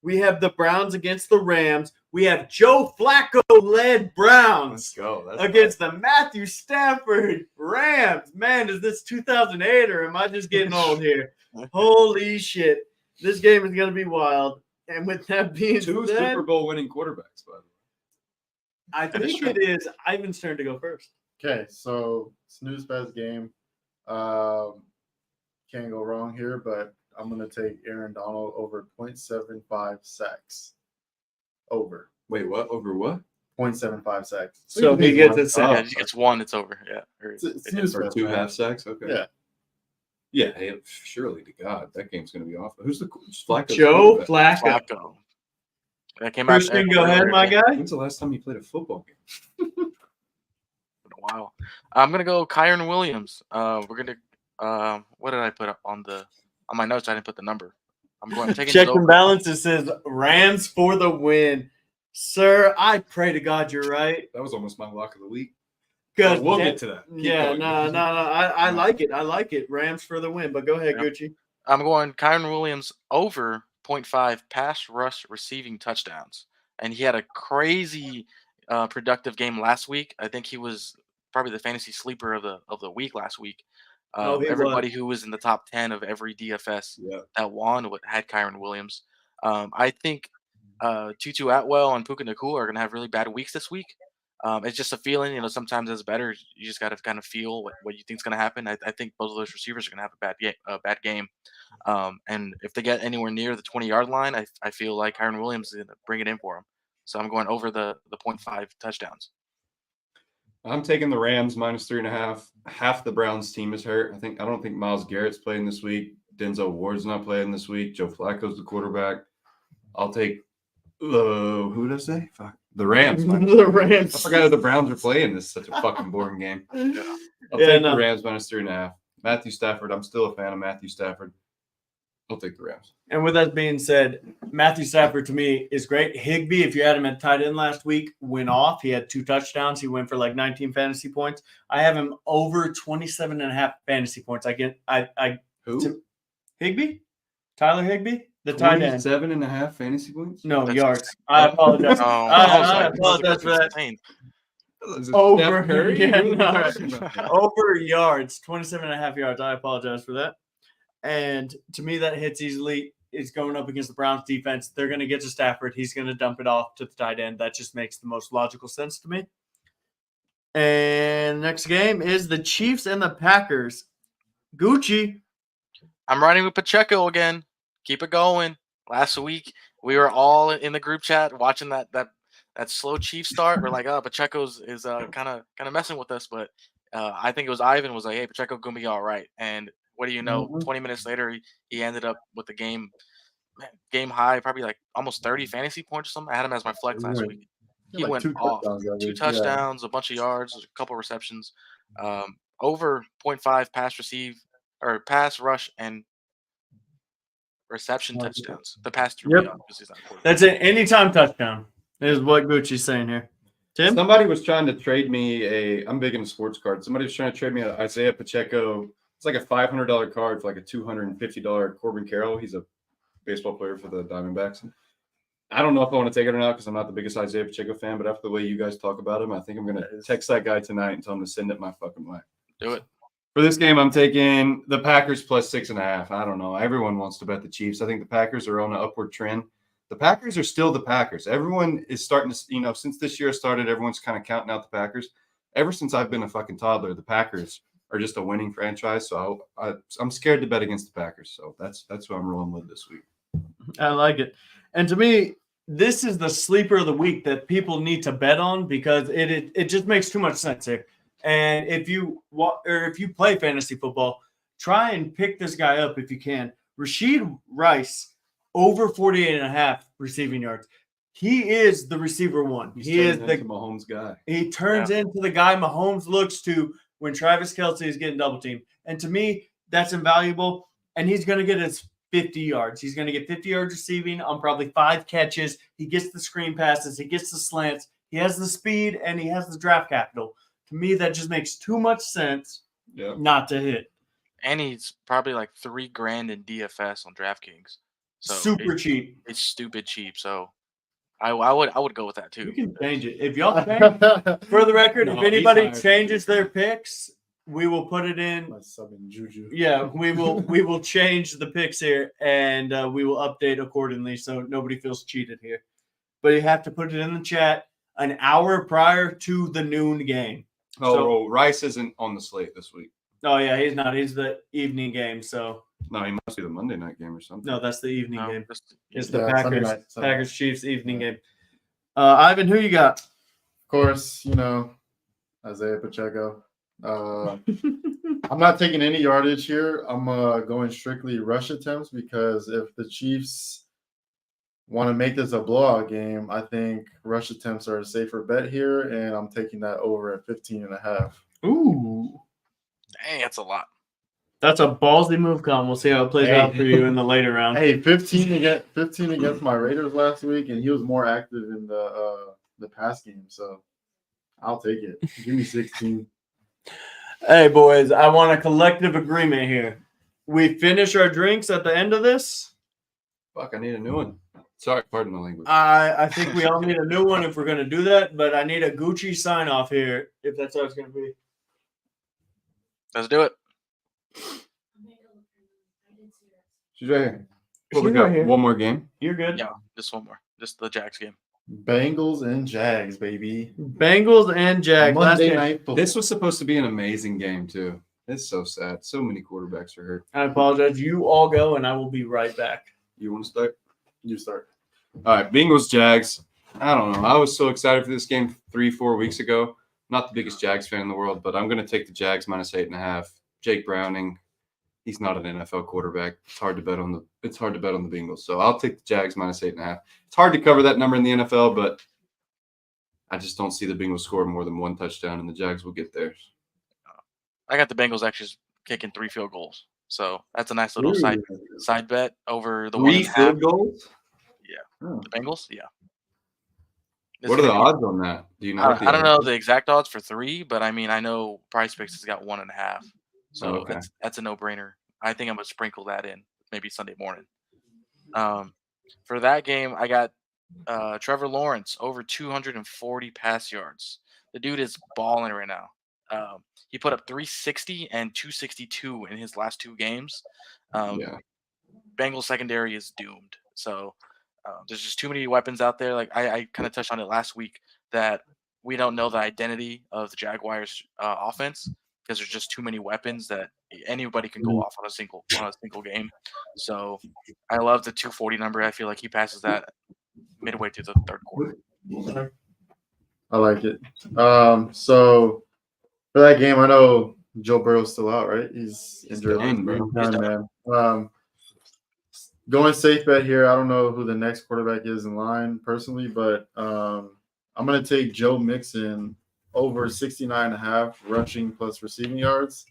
We have the Browns against the Rams. We have Joe Flacco led Let's Browns go. That's against the Matthew Stafford Rams. Man, is this 2008 or am I just getting old here? Holy shit. This game is going to be wild. And with that being two said, Super Bowl winning quarterbacks, by the way. I That is think true. it is Ivan's turn to go first. Okay, so snooze fest game. Can't go wrong here, but I'm gonna take Aaron Donald over 0.75 sacks. Over Wait, what? Over what? 0.75 sacks. So he gets it Yeah, set. he gets one, it's over. Yeah. Or It's- it's it snooze is. Or fest, 2 man. half sacks? Okay. Yeah. Yeah, hey, surely to God, that game's going to be awful. Who's the Flacco? Joe Flacco. Flacco. That came out Christian, go ahead, my guy. When's the last time you played a football game? in a while. I'm gonna go Kyron Williams. We're gonna what did I put up on my notes? I didn't put the number. I'm taking Check his and over. balance. It says Rams for the win. Sir, I pray to God you're right. That was almost my lock of the week. Because We'll get to that. Keep Yeah, going. no. I like it. I like it. Rams for the win. But go ahead, Yeah. Gucci. I'm going Kyron Williams over 0.5 pass rush receiving touchdowns, and he had a crazy productive game last week. I think he was probably the fantasy sleeper of the week last week. Oh, he Everybody who was in the top 10 of every DFS Yeah. that won had Kyron Williams. I think Tutu Atwell and Puka Nakua are going to have really bad weeks this week. It's just a feeling, sometimes it's better. You just got to kind of feel what you think is going to happen. I think both of those receivers are going to have a bad game. And if they get anywhere near the 20-yard line, I feel like Kyron Williams is going to bring it in for them. So I'm going over the 0.5 touchdowns. I'm taking the Rams minus 3.5. Half the Browns team is hurt. I don't think Myles Garrett's playing this week. Denzel Ward's not playing this week. Joe Flacco's the quarterback. I'll take who did I say? Fuck. The Rams. The Rams. I forgot who the Browns are playing. This is such a fucking boring game. I'll Yeah, take no. the Rams minus 3.5. Matthew Stafford. I'm still a fan of Matthew Stafford. I'll take the Rams. And with that being said, Matthew Stafford to me is great. Higbee, if you had him at tight end last week, went off. He had 2 touchdowns. He went for like 19 fantasy points. I have him over 27 and a half fantasy points. Who? Higbee? Tyler Higbee? The tight end. 27.5 fantasy points? No, That's yards. insane. I apologize. Oh, I apologize for that. insane. Is it Over. Steph Curry? Yeah, Who are we no. talking about? Over yards, 27 and a half yards. I apologize for that. And to me, that hits easily. is going up against the Browns defense. They're going to get to Stafford. He's going to dump it off to the tight end. That just makes the most logical sense to me. And next game is the Chiefs and the Packers. Gucci. I'm riding with Pacheco again. Keep it going. Last week we were all in the group chat watching that slow Chiefs start. We're like, oh, Pacheco's is kind of messing with us, but I think it was Ivan was like, hey, Pacheco gonna be all right. And what do you know? 20 minutes later, he ended up with the game high, probably like almost 30 fantasy points or something. I had him as my flex last week. He like went 2 off. touchdowns, I 2 think. touchdowns, a bunch of yards, a couple receptions, over 0.5 pass rush and reception touchdowns. The past 3 Yep. he's not quarterback. That's it. Anytime touchdown is what Gucci's saying here. Tim? Somebody was trying to trade me I'm big into sports cards. Somebody was trying to trade me an Isaiah Pacheco. It's like a $500 card for like a $250 Corbin Carroll. He's a baseball player for the Diamondbacks. I don't know if I want to take it or not because I'm not the biggest Isaiah Pacheco fan, but after the way you guys talk about him, I think I'm going to text that guy tonight and tell him to send it my fucking way. Do it. For this game, I'm taking the Packers plus 6.5. I don't know. Everyone wants to bet the Chiefs. I think the Packers are on an upward trend. The Packers are still the Packers. Everyone is starting to, since this year started, everyone's kind of counting out the Packers. Ever since I've been a fucking toddler, the Packers are just a winning franchise. So I'm scared to bet against the Packers. So that's who I'm rolling with this week. I like it. And to me, this is the sleeper of the week that people need to bet on because it just makes too much sense here. And if you play fantasy football, try and pick this guy up if you can. Rashid Rice, over 48.5 receiving yards. He is the receiver one. He is the Mahomes guy. He turns into the guy Mahomes looks to when Travis Kelce is getting double teamed. And to me, that's invaluable. And he's going to get his 50 yards. He's going to get 50 yards receiving on probably 5 catches. He gets the screen passes. He gets the slants. He has the speed, and he has the draft capital. To me, that just makes too much sense not to hit. And he's probably like $3,000 in DFS on DraftKings. So super cheap. It's stupid cheap. So I would go with that too. You can change it. If y'all change, for the record, if anybody changes their picks, we will put it in. Juju. Yeah, we will change the picks here and we will update accordingly so nobody feels cheated here. But you have to put it in the chat an hour prior to the noon game. So Rice isn't on the slate this week. Oh yeah, he's not. He's the evening game. So no, he must be the Monday night game or something. No, that's the evening game. It's the Sunday Packers night. Packers Chiefs evening game. Ivan, who you got? Of course, Isaiah Pacheco. I'm not taking any yardage here. I'm going strictly rush attempts because if the Chiefs want to make this a blowout game, I think rush attempts are a safer bet here, and I'm taking that over at 15.5. Ooh. Dang, that's a lot. That's a ballsy move, Colin. We'll see how it plays out for you in the later round. Hey, 15 against my Raiders last week, and he was more active in the pass game, so I'll take it. Give me 16. Hey, boys, I want a collective agreement here. We finish our drinks at the end of this. Fuck, I need a new one. Sorry, pardon the language. I think we all need a new one if we're going to do that, but I need a Gucci sign-off here if that's how it's going to be. Let's do it. She's right here. Well, we got one more game. You're good. Yeah, just one more. Just the Jags game. Bengals and Jags, baby. Bengals and Jags. Monday night football. This was supposed to be an amazing game, too. It's so sad. So many quarterbacks are hurt. I apologize. You all go, and I will be right back. You want to start? You start. All right, Bengals, Jags. I don't know. I was so excited for this game 3-4 weeks ago. Not the biggest Jags fan in the world, but I'm going to take the Jags minus 8.5. Jake Browning, he's not an NFL quarterback. It's hard to bet on the Bengals. So I'll take the Jags minus 8.5. It's hard to cover that number in the NFL, but I just don't see the Bengals score more than 1 touchdown, and the Jags will get theirs. I got the Bengals actually kicking 3 field goals. So that's a nice little side bet over the 3 field goals? Yeah. Oh. The Bengals? Yeah. What are the odds on that? Do you know? I don't know the exact odds for 3, but I mean, I know Price Picks has got 1.5. So that's a no-brainer. I think I'm going to sprinkle that in maybe Sunday morning. For that game, I got Trevor Lawrence over 240 pass yards. The dude is balling right now. He put up 360 and 262 in his last 2 games. Bengals secondary is doomed. So there's just too many weapons out there. Like I kind of touched on it last week that we don't know the identity of the Jaguars offense because there's just too many weapons that anybody can go off on a single game. So I love the 240 number. I feel like he passes that midway through the third quarter. I like it. So for that game, I know Joe Burrow's still out, right? He's injured. done, bro. He's done, man. Going safe bet here. I don't know who the next quarterback is in line personally, but I'm going to take Joe Mixon over 69.5 rushing plus receiving yards.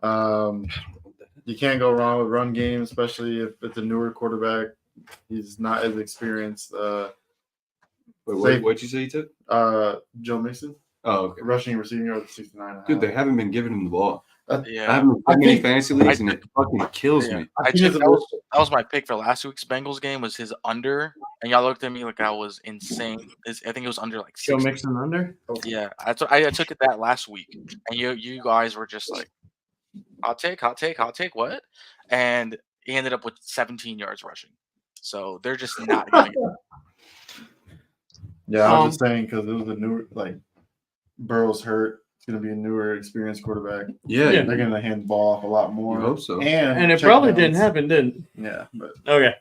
You can't go wrong with run game, especially if it's a newer quarterback. He's not as experienced. What'd you say you took? Joe Mixon. Oh, okay. Rushing and receiving yards 69.5. Dude, they haven't been giving him the ball. I Yeah, haven't played many fantasy leagues, and it fucking kills yeah. me. That was my pick for last week's Bengals game. Was his under, and y'all looked at me like I was insane. I think it was under like Joe 60. Mixon under. Yeah, I took it that last week, and you guys were just like, hot take, what? And he ended up with 17 yards rushing. So they're just not going to get. Yeah, I was just saying because it was a newer, like Burrow's hurt. It's going to be a newer, experienced quarterback. Yeah, Yeah. They're going to hand the ball off a lot more. I hope so. And it check probably downs. didn't happen, did it? Yeah, but Okay.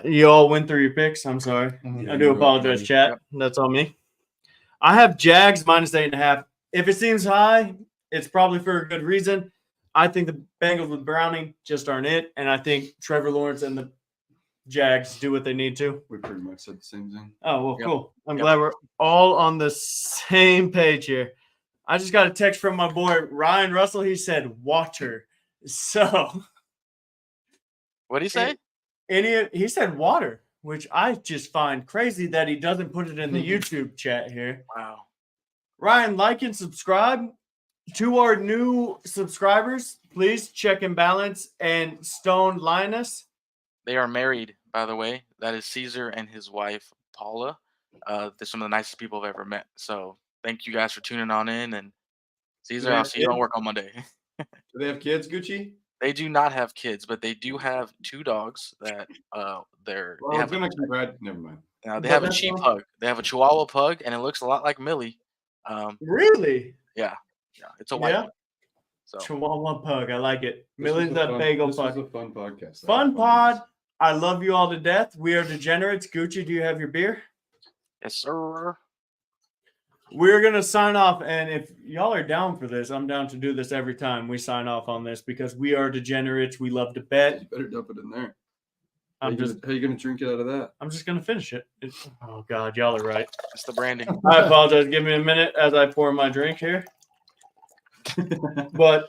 You all went through your picks. I'm sorry. I do apologize, chat. Yep. That's on me. I have Jags minus 8.5. If it seems high, it's probably for a good reason. I think the Bengals with Browning just aren't it, and I think Trevor Lawrence and the Jags do what they need to. We pretty much said the same thing. Oh, well, Yep. cool. I'm Yep. glad we're all on the same page here. I just got a text from my boy Ryan Russell. He said water. So What do you say? he said water, which I just find crazy that he doesn't put it in the YouTube chat here. Wow. Ryan, like and subscribe. To our new subscribers, please check and balance and Stone Linus. They are married, by the way. That is Caesar and his wife, Paula. They're some of the nicest people I've ever met. So thank you guys for tuning on in. And Caesar, they I'll have see you on kids? work on Monday. Do they have kids, Gucci? They do not have kids, but they do have 2 dogs that Well, they I have was gonna congratulate. Never mind. they have a That's cheap fine. pug. They have a Chihuahua pug, and it looks a lot like Millie. Really? Yeah, it's a white Yeah. one. So Chihuahua pug. I like it. This Millie's was a that fun- bagel This was pug. a fun podcast. Fun pod. I love you all to death. We are degenerates. Gucci, do you have your beer? yes, sir. We're going to sign off. And if y'all are down for this, I'm down to do this every time we sign off on this because we are degenerates. We love to bet. You better dump it in there. How How you gonna drink it out of that? I'm just going to finish it. Oh, God. Y'all are right. It's the branding. I apologize. Give me a minute as I pour my drink here. But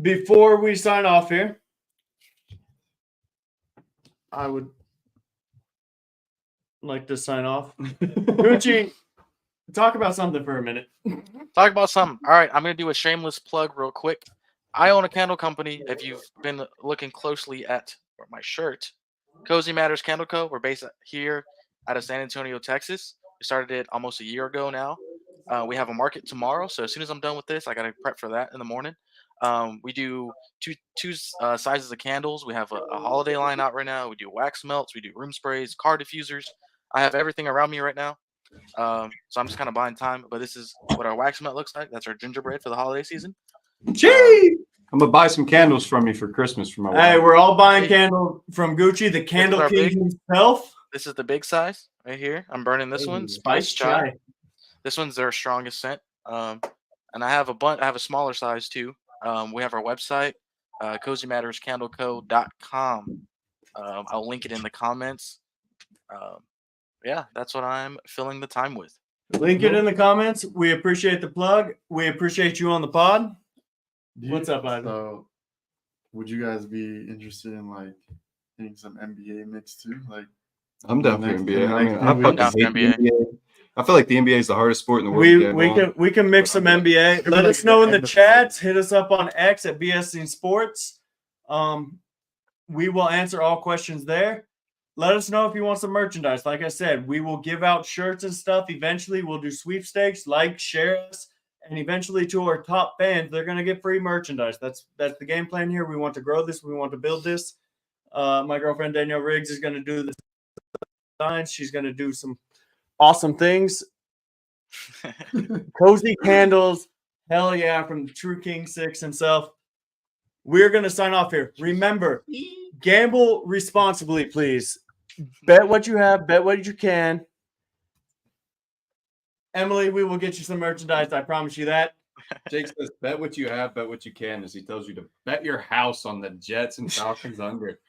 before we sign off here, I would like to sign off. Gucci, talk about something for a minute. Talk about something. All right, I'm gonna do a shameless plug real quick. I own a candle company. If you've been looking closely at my shirt, Cozy Matters Candle Co. We're based here out of San Antonio, Texas. We started it almost a year ago now. We have a market tomorrow, so as soon as I'm done with this, I gotta prep for that in the morning. We do two sizes of candles. We have a holiday line out right now. We do wax melts. We do room sprays, car diffusers. I have everything around me right now. So I'm just kind of buying time. But this is what our wax melt looks like. That's our gingerbread for the holiday season. Gee! I'm gonna buy some candles from you for Christmas for my wife. Hey, we're all buying candles from Gucci, the candle our king big- himself. This is the big size right here. I'm burning this one, Spice Spice Chai. This one's their strongest scent. And I have a smaller size too. We have our website, cozymatterscandleco.com. I'll link it in the comments. Yeah, that's what I'm filling the time with. Link it in the comments. We appreciate the plug. We appreciate you on the pod. What's up, Ivan? So, would you guys be interested in like getting some NBA mix too? Like, I'm down for Next- NBA. I next mean, few I weeks. fucking Down for hate the NBA. NBA. I feel like the NBA is the hardest sport in the world. to We get can mix some NBA. Let like us know in the end of the chats. Hit us up on X at B.Sing Sports. We will answer all questions there. Let us know if you want some merchandise. Like I said, we will give out shirts and stuff. Eventually, we'll do sweepstakes. Like, share us, and eventually to our top fans, they're going to get free merchandise. That's the game plan here. We want to grow this. We want to build this. My girlfriend Danielle Riggs is going to do the designs. She's going to do some awesome things. Cozy candles. Hell yeah, from the True King 6 himself. We're going to sign off here. Remember, gamble responsibly, please. Bet what you have. Bet what you can. Emily, we will get you some merchandise. I promise you that. Jake says, bet what you have, bet what you can, as he tells you to bet your house on the Jets and Falcons under.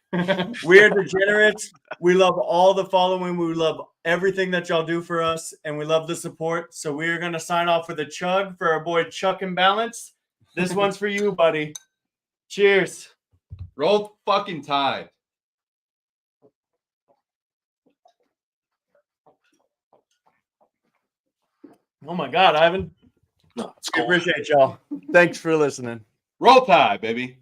We are degenerates. We love all the following. We love everything that y'all do for us, and we love the support. So we are going to sign off with a chug for our boy Chuck and Balance. This one's for you, buddy. Cheers. Roll fucking Tide. Oh my God, Ivan. No, it's I cool. appreciate y'all. Thanks for listening. Roll Tide, baby.